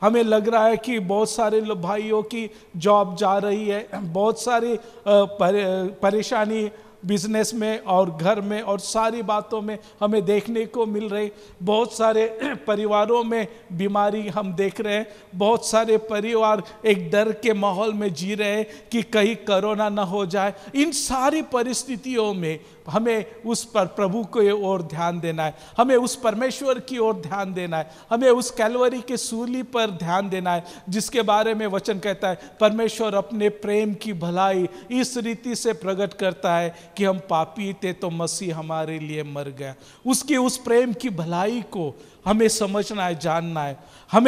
हमें लग रहा है कि बहुत सारे भाइयों की जॉब जा रही है, बहुत सारी परेशानी बिजनेस में और घर में और सारी बातों में हमें देखने को मिल रही, बहुत सारे परिवारों में बीमारी हम देख रहे हैं, बहुत सारे परिवार एक डर के माहौल में जी रहे हैं कि कहीं कोरोना ना हो जाए। इन सारी परिस्थितियों में हमें उस पर प्रभु की ओर ध्यान देना है, हमें उस परमेश्वर की ओर ध्यान देना है, हमें उस कैलवरी के सूली पर ध्यान देना है, जिसके बारे में वचन कहता है परमेश्वर अपने प्रेम की भलाई इस रीति से प्रकट करता है कि हम पापी थे तो मसीह हमारे लिए मर गया। उसकी उस प्रेम की भलाई को हमें समझना है, जानना है। हम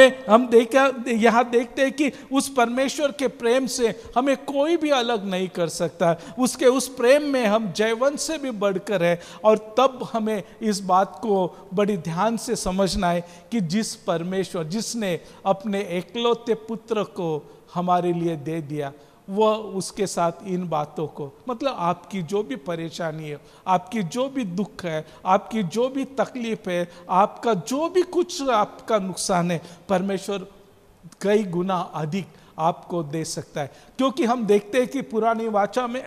यहाँ देखते हैं कि उस परमेश्वर के प्रेम से हमें कोई भी अलग नहीं कर सकता। उसके उस प्रेम में हम जयवंत से भी बढ़कर है। और तब हमें इस बात को बड़ी ध्यान से समझना है कि जिस परमेश्वर जिसने अपने एकलौते पुत्र को हमारे लिए दे दिया, वह उसके साथ इन बातों को, मतलब आपकी जो भी परेशानी है, आपकी जो भी दुख है, आपकी जो भी तकलीफ है, आपका जो भी कुछ आपका नुकसान है, परमेश्वर कई गुना अधिक आपको दे सकता है। क्योंकि हम देखते हैं कि पुरानी वाचा में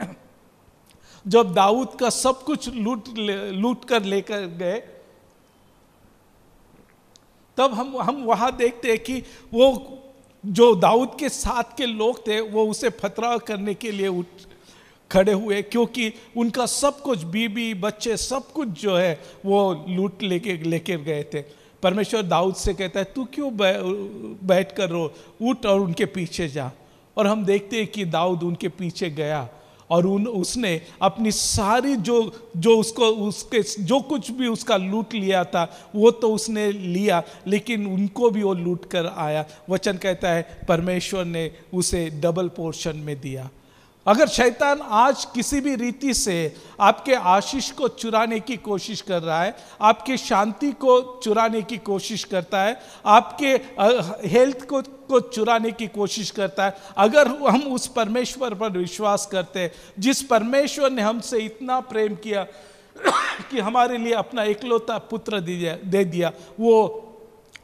जब दाऊद का सब कुछ लूट कर लेकर गए, तब हम वहां देखते हैं कि वो जो दाऊद के साथ के लोग थे वो उसे पथराव करने के लिए खड़े हुए, क्योंकि उनका सब कुछ, बीबी बच्चे सब कुछ जो है वो लूट लेके गए थे। परमेश्वर दाऊद से कहता है तू क्यों बैठ कर रो, उठ और उनके पीछे जा। और हम देखते हैं कि दाऊद उनके पीछे गया और उसने अपनी सारी उसके जो कुछ भी उसका लूट लिया था वो तो उसने लिया, लेकिन उनको भी वो लूट कर आया। वचन कहता है परमेश्वर ने उसे डबल पोर्शन में दिया। अगर शैतान आज किसी भी रीति से आपके आशीष को चुराने की कोशिश कर रहा है, आपकी शांति को चुराने की कोशिश करता है, आपके हेल्थ को चुराने की कोशिश करता है, अगर हम उस परमेश्वर पर विश्वास करते हैं जिस परमेश्वर ने हमसे इतना प्रेम किया कि हमारे लिए अपना एकलौता पुत्र दे दिया, वो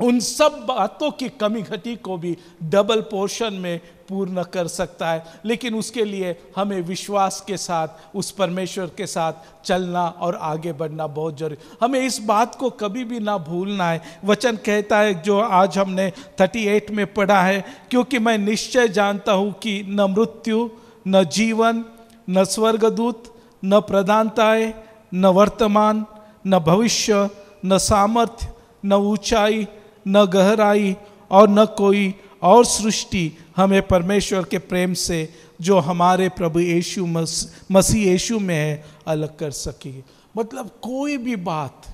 उन सब बातों की कमी घटी को भी डबल पोर्शन में पूर्ण कर सकता है। लेकिन उसके लिए हमें विश्वास के साथ उस परमेश्वर के साथ चलना और आगे बढ़ना बहुत जरूरी। हमें इस बात को कभी भी ना भूलना है। वचन कहता है जो आज हमने 38 में पढ़ा है, क्योंकि मैं निश्चय जानता हूँ कि न मृत्यु, न जीवन, न स्वर्गदूत, न प्रधानताएं, न वर्तमान, न भविष्य, न सामर्थ्य, न ऊंचाई, न गहराई और न कोई और सृष्टि हमें परमेश्वर के प्रेम से जो हमारे प्रभु यीशु मसीह यीशु में है अलग कर सकेगी। मतलब कोई भी बात,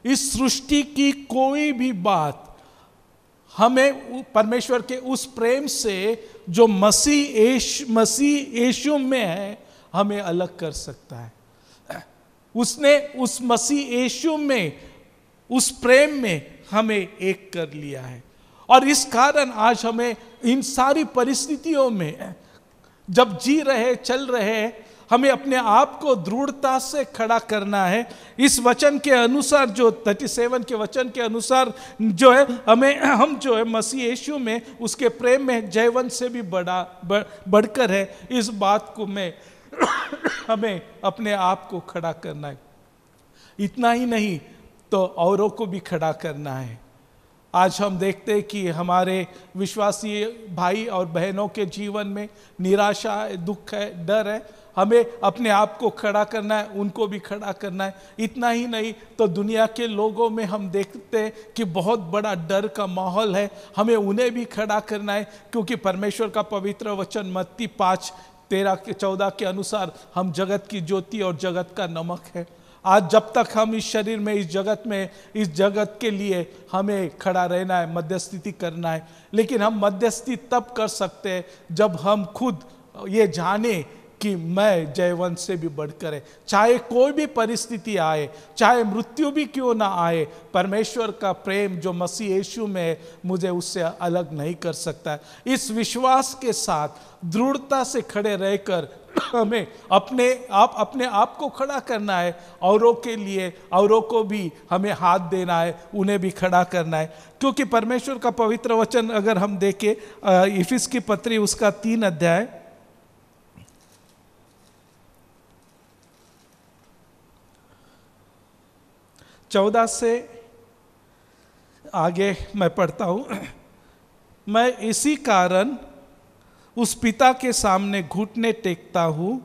इस सृष्टि की कोई भी बात हमें परमेश्वर के उस प्रेम से जो मसीह यीशु में है हमें अलग कर सकता है। उसने उस मसीह यीशु में, उस प्रेम में हमें एक कर लिया है। और इस कारण आज हमें इन सारी परिस्थितियों में जब जी रहे, चल रहे, हमें अपने आप को दृढ़ता से खड़ा करना है। इस वचन के अनुसार, जो 37 के वचन के अनुसार जो है हम जो है मसीह यीशु में, उसके प्रेम में जयवंत से भी बढ़कर है, इस बात को हमें अपने आप को खड़ा करना है। इतना ही नहीं तो औरों को भी खड़ा करना है। आज हम देखते हैं कि हमारे विश्वासी भाई और बहनों के जीवन में निराशा है, दुख है, डर है। हमें अपने आप को खड़ा करना है, उनको भी खड़ा करना है। इतना ही नहीं तो दुनिया के लोगों में हम देखते हैं कि बहुत बड़ा डर का माहौल है, हमें उन्हें भी खड़ा करना है, क्योंकि परमेश्वर का पवित्र वचन मत्ती 5:13-14 के अनुसार हम जगत की ज्योति और जगत का नमक है। आज जब तक हम इस शरीर में, इस जगत के लिए हमें खड़ा रहना है, मध्यस्थी करना है। लेकिन हम मध्यस्थी तब कर सकते हैं जब हम खुद ये जाने कि मैं जयवंत से भी बढ़कर है। चाहे कोई भी परिस्थिति आए, चाहे मृत्यु भी क्यों ना आए, परमेश्वर का प्रेम जो मसीह यीशु में है मुझे उससे अलग नहीं कर सकता। इस विश्वास के साथ दृढ़ता से खड़े रहकर हमें अपने आप को खड़ा करना है। औरों के लिए, औरों को भी हमें हाथ देना है, उन्हें भी खड़ा करना है। क्योंकि परमेश्वर का पवित्र वचन अगर हम देखें, इफिस की पत्री उसका 3 अध्याय 14 से आगे मैं पढ़ता हूं। मैं इसी कारण उस पिता के सामने घुटने टेकता हूं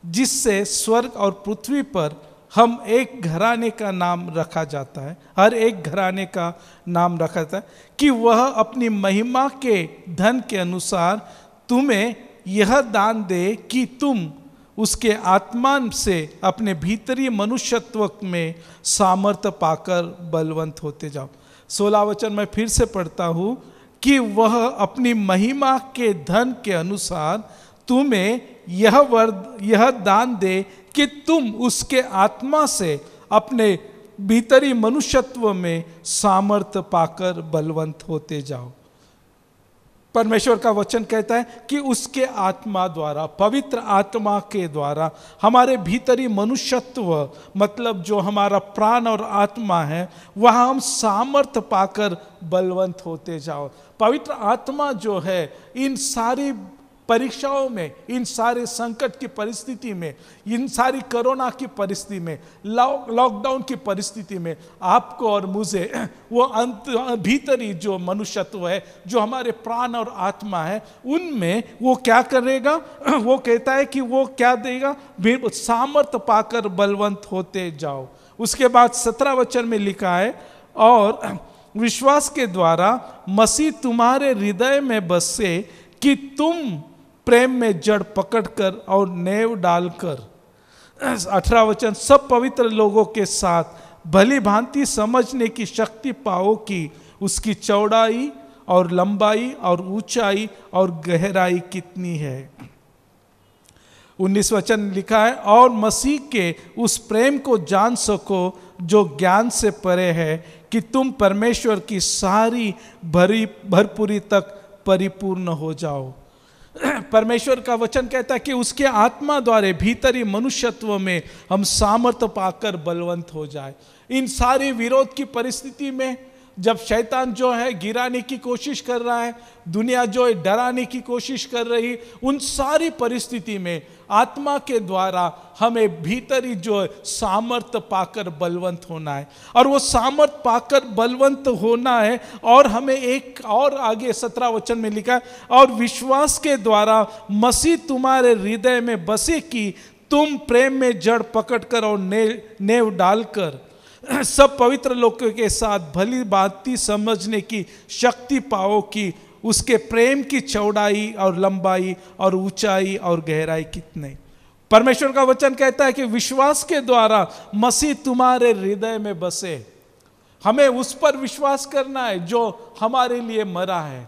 जिससे स्वर्ग और पृथ्वी पर हम एक घराने का नाम रखा जाता है, हर एक घराने का नाम रखा जाता है, कि वह अपनी महिमा के धन के अनुसार तुम्हें यह दान दे कि तुम उसके आत्मा से अपने भीतरी मनुष्यत्व में सामर्थ्य पाकर बलवंत होते जाओ। 16 वचन मैं फिर से पढ़ता हूँ कि वह अपनी महिमा के धन के अनुसार तुम्हें यह दान दे कि तुम उसके आत्मा से अपने भीतरी मनुष्यत्व में सामर्थ्य पाकर बलवंत होते जाओ। परमेश्वर का वचन कहता है कि उसके आत्मा द्वारा, पवित्र आत्मा के द्वारा हमारे भीतरी मनुष्यत्व, मतलब जो हमारा प्राण और आत्मा है, वह हम सामर्थ्य पाकर बलवंत होते जाओ। पवित्र आत्मा जो है इन सारी परीक्षाओं में, इन सारे संकट की परिस्थिति में, इन सारी कोरोना की परिस्थिति में, लॉकडाउन की परिस्थिति में आपको और मुझे वो भीतरी जो मनुष्यत्व है, जो हमारे प्राण और आत्मा है, उनमें वो क्या करेगा? वो कहता है कि वो क्या देगा? सामर्थ्य पाकर बलवंत होते जाओ। उसके बाद 17 वचन में लिखा है, और विश्वास के द्वारा मसीह तुम्हारे हृदय में बसे कि तुम प्रेम में जड़ पकड़कर और नेव डालकर, 18 वचन, सब पवित्र लोगों के साथ भली भांति समझने की शक्ति पाओ कि उसकी चौड़ाई और लंबाई और ऊंचाई और गहराई कितनी है। 19 वचन लिखा है, और मसीह के उस प्रेम को जान सको जो ज्ञान से परे है, कि तुम परमेश्वर की सारी भरपूरी तक परिपूर्ण हो जाओ। परमेश्वर का वचन कहता है कि उसके आत्मा द्वारा भीतरी मनुष्यत्व में हम सामर्थ्य पाकर बलवंत हो जाए। इन सारी विरोध की परिस्थिति में, जब शैतान जो है गिराने की कोशिश कर रहा है, दुनिया जो है डराने की कोशिश कर रही, उन सारी परिस्थिति में आत्मा के द्वारा हमें भीतरी जो सामर्थ्य पाकर बलवंत होना है। और वो सामर्थ्य पाकर बलवंत होना है, और हमें एक और आगे 17 वचन में लिखा है, और विश्वास के द्वारा मसीह तुम्हारे हृदय में बसे कि तुम प्रेम में जड़ पकड़कर और नेव डालकर सब पवित्र लोगों के साथ भली भांति समझने की शक्ति पाओ कि उसके प्रेम की चौड़ाई और लंबाई और ऊंचाई और गहराई कितने। परमेश्वर का वचन कहता है कि विश्वास के द्वारा मसीह तुम्हारे हृदय में बसे। हमें उस पर विश्वास करना है जो हमारे लिए मरा है।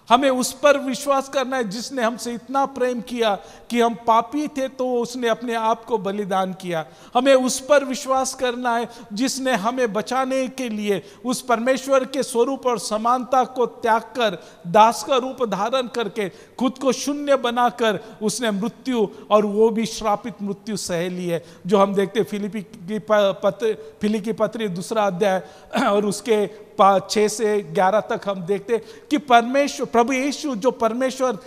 हमें उस पर विश्वास करना है जिसने हमसे इतना प्रेम किया कि हम पापी थे तो उसने अपने आप को बलिदान किया। हमें उस पर विश्वास करना है जिसने हमें बचाने के लिए उस परमेश्वर के स्वरूप और समानता को त्याग कर दास का रूप धारण करके खुद को शून्य बनाकर उसने मृत्यु, और वो भी श्रापित मृत्यु सह ली है, जो हम देखते फिलिपी की पत्री 2 अध्याय और उसके 6 से 11 तक हम देखते कि परमेश्वर, प्रभु यीशु जो परमेश्वर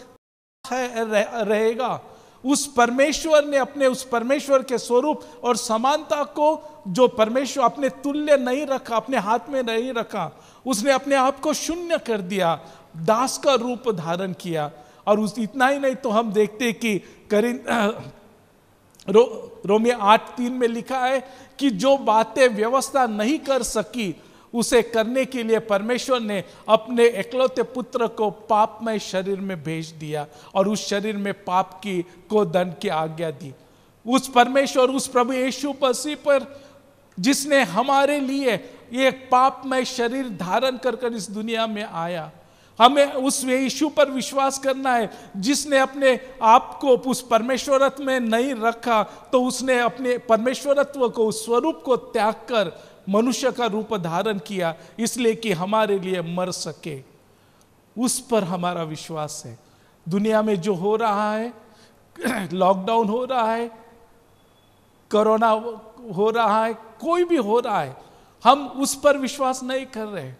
है रहेगा, उस परमेश्वर ने अपने उस परमेश्वर के स्वरूप और समानता को, जो परमेश्वर अपने तुल्य नहीं रखा, अपने हाथ में नहीं रखा, उसने अपने आप को शून्य कर दिया, दास का रूप धारण किया। और उस इतना ही नहीं तो हम देखते कि रोमियो 8:3 में लिखा है कि जो बातें व्यवस्था नहीं कर सकी उसे करने के लिए परमेश्वर ने अपने एकलौते पुत्र को पापमय शरीर में भेज दिया, और उस शरीर में पाप को दंड की आज्ञा दी। उस परमेश्वर, उस प्रभु यीशु मसीह पर, जिसने हमारे लिए एक पापमय शरीर धारण कर इस दुनिया में आया, हमें उस यीशु पर विश्वास करना है जिसने अपने आप को उस परमेश्वरत्व में नहीं रखा, तो उसने अपने परमेश्वरत्व को, उस स्वरूप को त्याग कर मनुष्य का रूप धारण किया, इसलिए कि हमारे लिए मर सके। उस पर हमारा विश्वास है। दुनिया में जो हो रहा है, लॉकडाउन हो रहा है, कोरोना हो रहा है, कोई भी हो रहा है, हम उस पर विश्वास नहीं कर रहे।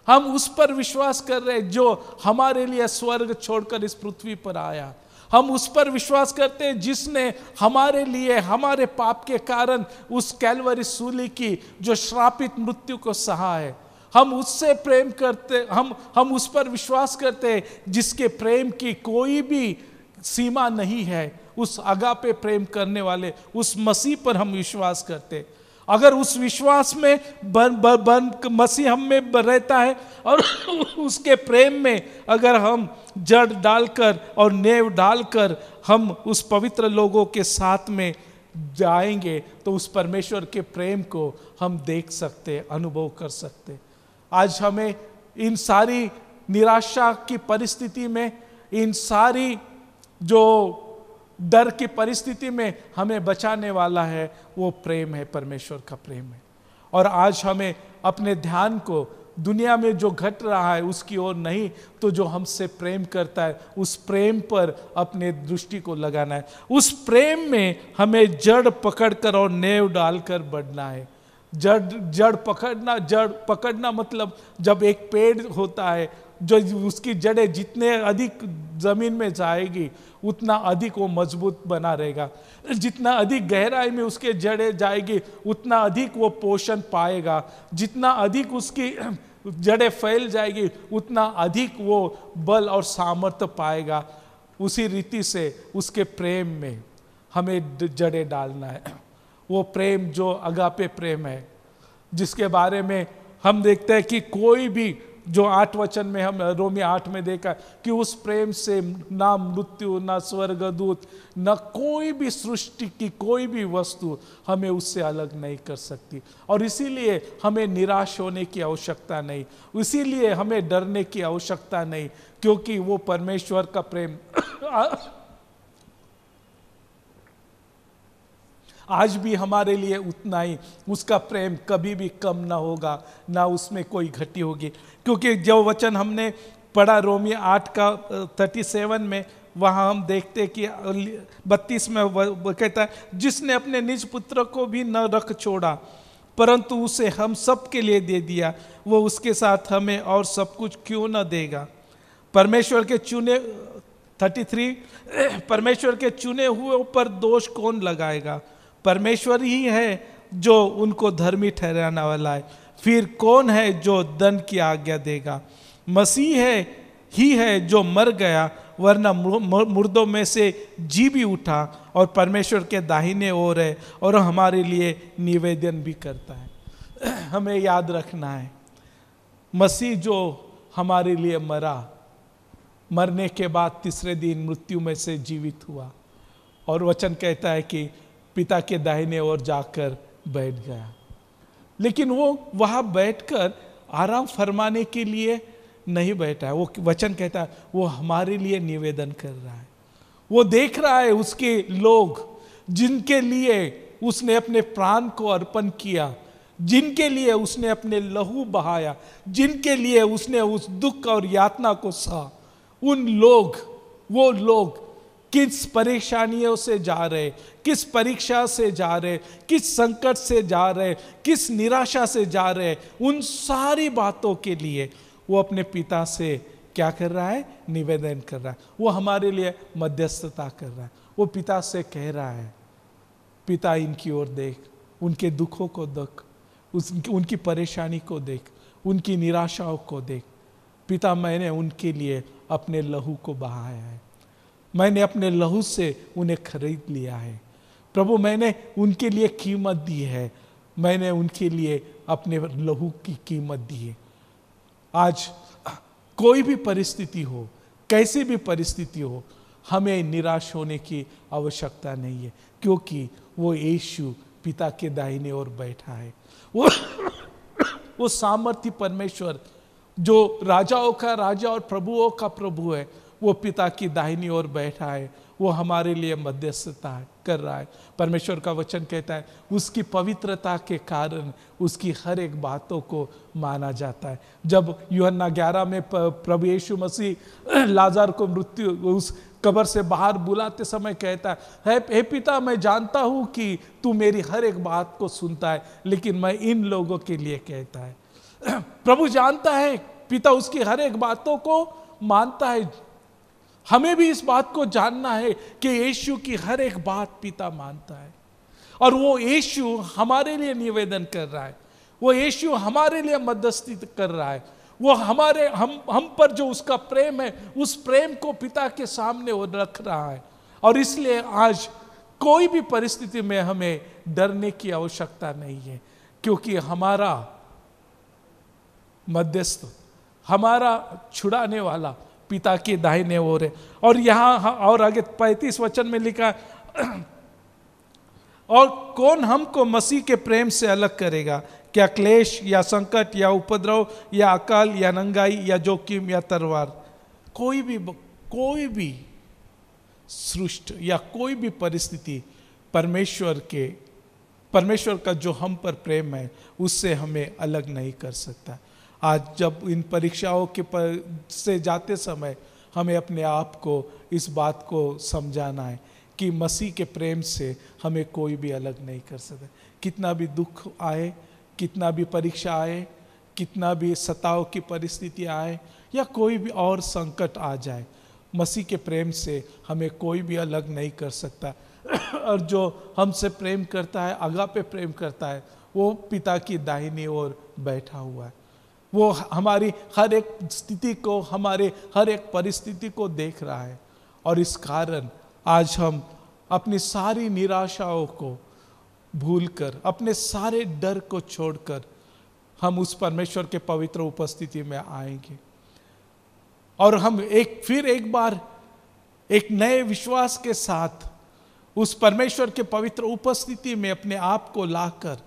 हम उस पर विश्वास कर रहे जो हमारे लिए स्वर्ग छोड़कर इस पृथ्वी पर आया। हम उस पर विश्वास करते हैं जिसने हमारे लिए, हमारे पाप के कारण उस कैलवरी सूली की जो श्रापित मृत्यु को सहा है। हम उससे प्रेम करते, हम उस पर विश्वास करते हैं जिसके प्रेम की कोई भी सीमा नहीं है। उस अगापे प्रेम करने वाले उस मसीह पर हम विश्वास करते। अगर उस विश्वास में मसीह हम में रहता है और उसके प्रेम में अगर हम जड़ डालकर और नेव डालकर हम उस पवित्र लोगों के साथ में जाएंगे तो उस परमेश्वर के प्रेम को हम देख सकते, अनुभव कर सकते। आज हमें इन सारी निराशा की परिस्थिति में, इन सारी जो डर की परिस्थिति में हमें बचाने वाला है वो प्रेम है, परमेश्वर का प्रेम है। और आज हमें अपने ध्यान को दुनिया में जो घट रहा है उसकी ओर नहीं, तो जो हमसे प्रेम करता है उस प्रेम पर अपने दृष्टि को लगाना है। उस प्रेम में हमें जड़ पकड़कर और नेव डालकर बढ़ना है। जड़ पकड़ना मतलब जब एक पेड़ होता है, जो उसकी जड़ें जितने अधिक जमीन में जाएगी उतना अधिक वो मजबूत बना रहेगा। जितना अधिक गहराई में उसके जड़ें जाएगी उतना अधिक वो पोषण पाएगा। जितना अधिक उसकी जड़ें फैल जाएगी उतना अधिक वो बल और सामर्थ्य पाएगा। उसी रीति से उसके प्रेम में हमें जड़ें डालना है। वो प्रेम जो अगापे प्रेम है, जिसके बारे में हम देखते हैं कि कोई भी, जो 8 वचन में हम रोमी 8 में देखा कि उस प्रेम से ना मृत्यु, ना स्वर्गदूत, ना कोई भी सृष्टि की कोई भी वस्तु हमें उससे अलग नहीं कर सकती। और इसीलिए हमें निराश होने की आवश्यकता नहीं, इसीलिए हमें डरने की आवश्यकता नहीं, क्योंकि वो परमेश्वर का प्रेम आज भी हमारे लिए उतना ही, उसका प्रेम कभी भी कम ना होगा, ना उसमें कोई घटी होगी। क्योंकि जो वचन हमने पढ़ा रोमी 8 का 37 में, वहाँ हम देखते कि 32 में वो कहता है, जिसने अपने निज पुत्र को भी न रख छोड़ा परंतु उसे हम सब के लिए दे दिया, वो उसके साथ हमें और सब कुछ क्यों न देगा। परमेश्वर के चुने 33 परमेश्वर के चुने हुए पर दोष कौन लगाएगा? परमेश्वर ही है जो उनको धर्मी ठहराने वाला है। फिर कौन है जो दंड की आज्ञा देगा? मसीह ही है जो मर गया, वरना मुर्दों में से जी भी उठा और परमेश्वर के दाहिने ओर है और हमारे लिए निवेदन भी करता है। हमें याद रखना है, मसीह जो हमारे लिए मरा, मरने के बाद तीसरे दिन मृत्यु में से जीवित हुआ, और वचन कहता है कि पिता के दाहिने ओर जाकर बैठ गया। लेकिन वो वहाँ बैठकर आराम फरमाने के लिए नहीं बैठा है। वो वचन कहता है वो हमारे लिए निवेदन कर रहा है। वो देख रहा है उसके लोग जिनके लिए उसने अपने प्राण को अर्पण किया, जिनके लिए उसने अपने लहू बहाया, जिनके लिए उसने उस दुख और यातना को सहा, उन लोग, वो लोग किस परेशानियों से जा रहे, किस परीक्षा से जा रहे, किस संकट से जा रहे, किस निराशा से जा रहे, उन सारी बातों के लिए वो अपने पिता से क्या कर रहा है? निवेदन कर रहा है। वो हमारे लिए मध्यस्थता कर रहा है। वो पिता से कह रहा है, पिता इनकी ओर देख, उनके दुखों को देख, उनकी परेशानी को देख, उनकी निराशाओं को देख। पिता, मैंने उनके लिए अपने लहू को बहाया है, मैंने अपने लहू से उन्हें खरीद लिया है। प्रभु, मैंने उनके लिए कीमत दी है, मैंने उनके लिए अपने लहू की कीमत दी है। आज कोई भी परिस्थिति हो, कैसी भी परिस्थिति हो, हमें निराश होने की आवश्यकता नहीं है, क्योंकि वो यीशु पिता के दाहिने ओर बैठा है। वो सामर्थी परमेश्वर जो राजाओं का राजा और प्रभुओं का प्रभु है, वो पिता की दाहिनी ओर बैठा है। वो हमारे लिए मध्यस्थता कर रहा है। परमेश्वर का वचन कहता है उसकी पवित्रता के कारण उसकी हर एक बातों को माना जाता है। जब यूहन्ना 11 में प्रभु यीशु मसीह लाजर को मृत्यु उस कब्र से बाहर बुलाते समय कहता है, हे पिता, मैं जानता हूं कि तू मेरी हर एक बात को सुनता है, लेकिन मैं इन लोगों के लिए कहता है। प्रभु जानता है, पिता उसकी हर एक बातों को मानता है। हमें भी इस बात को जानना है कि यीशु की हर एक बात पिता मानता है, और वो यीशु हमारे लिए निवेदन कर रहा है, वो यीशु हमारे लिए मध्यस्थी कर रहा है। वो हमारे हम पर जो उसका प्रेम है, उस प्रेम को पिता के सामने वो रख रहा है। और इसलिए आज कोई भी परिस्थिति में हमें डरने की आवश्यकता नहीं है, क्योंकि हमारा मध्यस्थ, हमारा छुड़ाने वाला पिता के दाहिने ओर है। और यहाँ और आगे 35 वचन में लिखा, और कौन हमको मसीह के प्रेम से अलग करेगा? क्या क्लेश या संकट या उपद्रव या अकाल या नंगाई या जोखिम या तलवार? कोई भी सृष्ट या कोई भी परिस्थिति परमेश्वर का जो हम पर प्रेम है उससे हमें अलग नहीं कर सकता। आज जब इन परीक्षाओं से जाते समय हमें अपने आप को इस बात को समझाना है कि मसीह के प्रेम से हमें कोई भी अलग नहीं कर सकता। कितना भी दुख आए, कितना भी परीक्षा आए, कितना भी सताव की परिस्थिति आए या कोई भी और संकट आ जाए, मसीह के प्रेम से हमें कोई भी अलग नहीं कर सकता। और जो हमसे प्रेम करता है, अगापे प्रेम करता है, वो पिता की दाहिनी ओर बैठा हुआ है। वो हमारी हर एक स्थिति को, हमारे हर एक परिस्थिति को देख रहा है। और इस कारण आज हम अपनी सारी निराशाओं को भूलकर, अपने सारे डर को छोड़कर हम उस परमेश्वर के पवित्र उपस्थिति में आएंगे। और हम फिर एक बार एक नए विश्वास के साथ उस परमेश्वर के पवित्र उपस्थिति में अपने आप को लाकर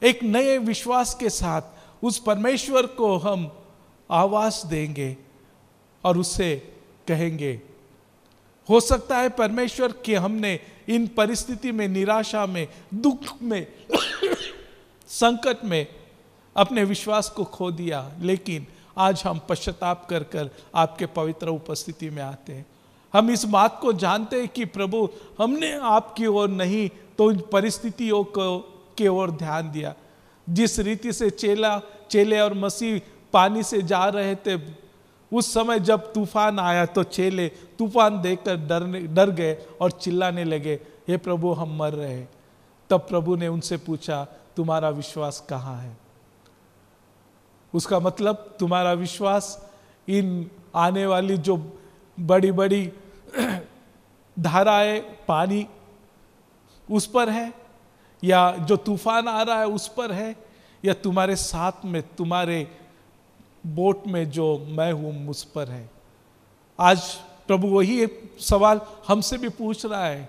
एक नए विश्वास के साथ उस परमेश्वर को हम आवाज देंगे और उससे कहेंगे, हो सकता है परमेश्वर कि हमने इन परिस्थिति में, निराशा में, दुख में, संकट में अपने विश्वास को खो दिया, लेकिन आज हम पश्चाताप कर कर आपके पवित्र उपस्थिति में आते हैं। हम इस बात को जानते हैं कि प्रभु, हमने आपकी ओर नहीं तो इन परिस्थितियों के ओर ध्यान दिया। जिस रीति से चेले और मसीह पानी से जा रहे थे, उस समय जब तूफान आया तो चेले तूफान देखकर डर गए और चिल्लाने लगे, हे प्रभु हम मर रहे हैं। तब प्रभु ने उनसे पूछा, तुम्हारा विश्वास कहाँ है? उसका मतलब तुम्हारा विश्वास इन आने वाली जो बड़ी बड़ी धाराएं पानी उस पर है, या जो तूफान आ रहा है उस पर है, या तुम्हारे साथ में, तुम्हारे बोट में जो मैं हूं मुझ पर है? आज प्रभु वही सवाल हमसे भी पूछ रहा है।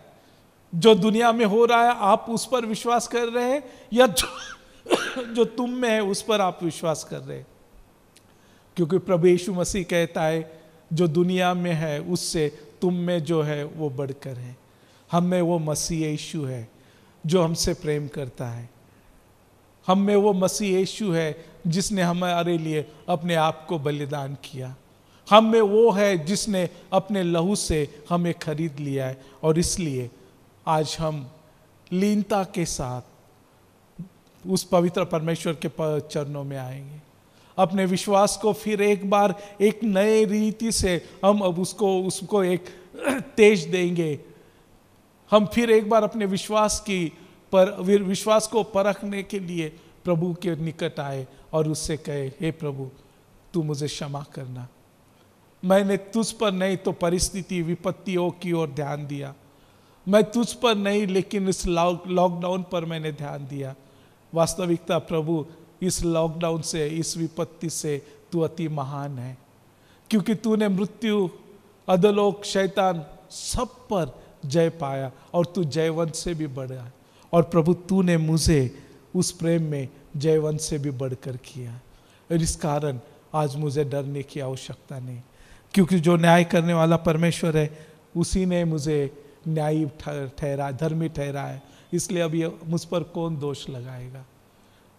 जो दुनिया में हो रहा है आप उस पर विश्वास कर रहे हैं, या जो तुम में है उस पर आप विश्वास कर रहे हैं? क्योंकि प्रभु यीशु मसीह कहता है, जो दुनिया में है उससे तुम में जो है वो बढ़कर है। हम में वो मसीह यीशु है जो हमसे प्रेम करता है। हम में वो मसीह यीशु है जिसने हमारे लिए अपने आप को बलिदान किया। हम में वो है जिसने अपने लहू से हमें खरीद लिया है। और इसलिए आज हम लीनता के साथ उस पवित्र परमेश्वर के चरणों में आएंगे। अपने विश्वास को फिर एक बार एक नए रीति से हम अब उसको एक तेज देंगे। हम फिर एक बार अपने विश्वास को परखने के लिए प्रभु के निकट आए और उससे कहे, हे प्रभु तू मुझे क्षमा करना, मैंने तुझ पर नहीं तो परिस्थिति विपत्तियों की ओर ध्यान दिया। मैं तुझ पर नहीं लेकिन इस लॉकडाउन पर मैंने ध्यान दिया। वास्तविकता प्रभु, इस लॉकडाउन से, इस विपत्ति से तू अति महान है, क्योंकि तूने मृत्यु, अधोलोक, शैतान सब पर जय पाया और तू जयवंत से भी बढ़ा। और प्रभु तूने मुझे उस प्रेम में जयवंत से भी बढ़कर किया। और इस कारण आज मुझे डरने की आवश्यकता नहीं, क्योंकि जो न्याय करने वाला परमेश्वर है उसी ने मुझे न्यायी ठहरा, धर्मी ठहरा है। इसलिए अभी मुझ पर कौन दोष लगाएगा?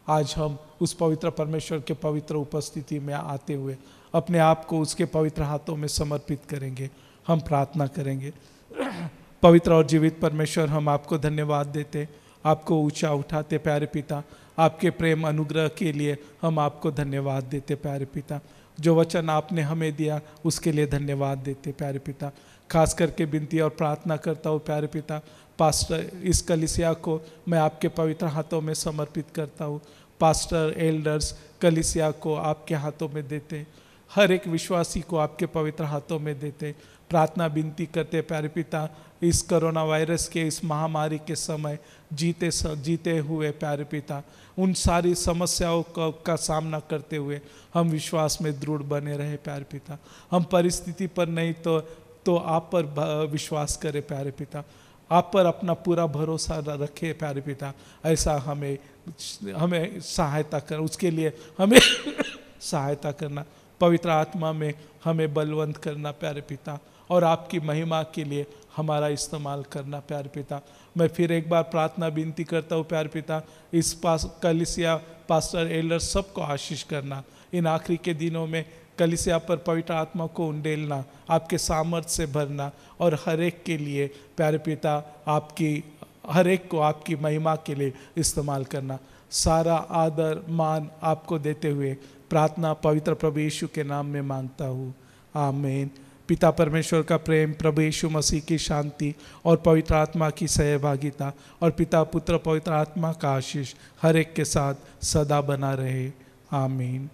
आज हम उस पवित्र परमेश्वर के पवित्र उपस्थिति में आते हुए अपने आप को उसके पवित्र हाथों में समर्पित करेंगे। हम प्रार्थना करेंगे। पवित्र और जीवित परमेश्वर, हम आपको धन्यवाद देते, आपको ऊंचा उठाते प्यारे पिता। आपके प्रेम अनुग्रह के लिए हम आपको धन्यवाद देते प्यारे पिता। जो वचन आपने हमें दिया उसके लिए धन्यवाद देते प्यारे पिता। खास करके विनती और प्रार्थना करता हूँ प्यारे पिता, पास्टर इस कलीसिया को मैं आपके पवित्र हाथों में समर्पित करता हूँ। पास्टर, एल्डर्स, कलीसिया को आपके हाथों में देते, हर एक विश्वासी को आपके पवित्र हाथों में देते। प्रार्थना विनती करते प्यारे पिता, इस कोरोना वायरस के इस महामारी के समय जीते हुए प्यारे पिता, उन सारी समस्याओं का सामना करते हुए हम विश्वास में दृढ़ बने रहे प्यारे पिता। हम परिस्थिति पर नहीं तो आप पर विश्वास करें प्यारे पिता, आप पर अपना पूरा भरोसा रखे प्यारे पिता। ऐसा हमें सहायता कर, उसके लिए हमें सहायता करना, पवित्र आत्मा में हमें बलवंत करना प्यारे पिता, और आपकी महिमा के लिए हमारा इस्तेमाल करना प्यारे पिता। मैं फिर एक बार प्रार्थना विनती करता हूँ प्यारे पिता, इस कलीसिया पास्टर एल्डर सबको आशीष करना, इन आखिरी के दिनों में कलीसिया पर पवित्र आत्मा को उंडेलना, आपके सामर्थ्य से भरना, और हर एक के लिए प्यारे पिता हर एक को आपकी महिमा के लिए इस्तेमाल करना। सारा आदर मान आपको देते हुए प्रार्थना पवित्र प्रभु यीशु के नाम में मांगता हूँ, आमीन। पिता परमेश्वर का प्रेम, प्रभु यीशु मसीह की शांति और पवित्र आत्मा की सहभागिता और पिता पुत्र पवित्र आत्मा का आशीष हर एक के साथ सदा बना रहे, आमीन।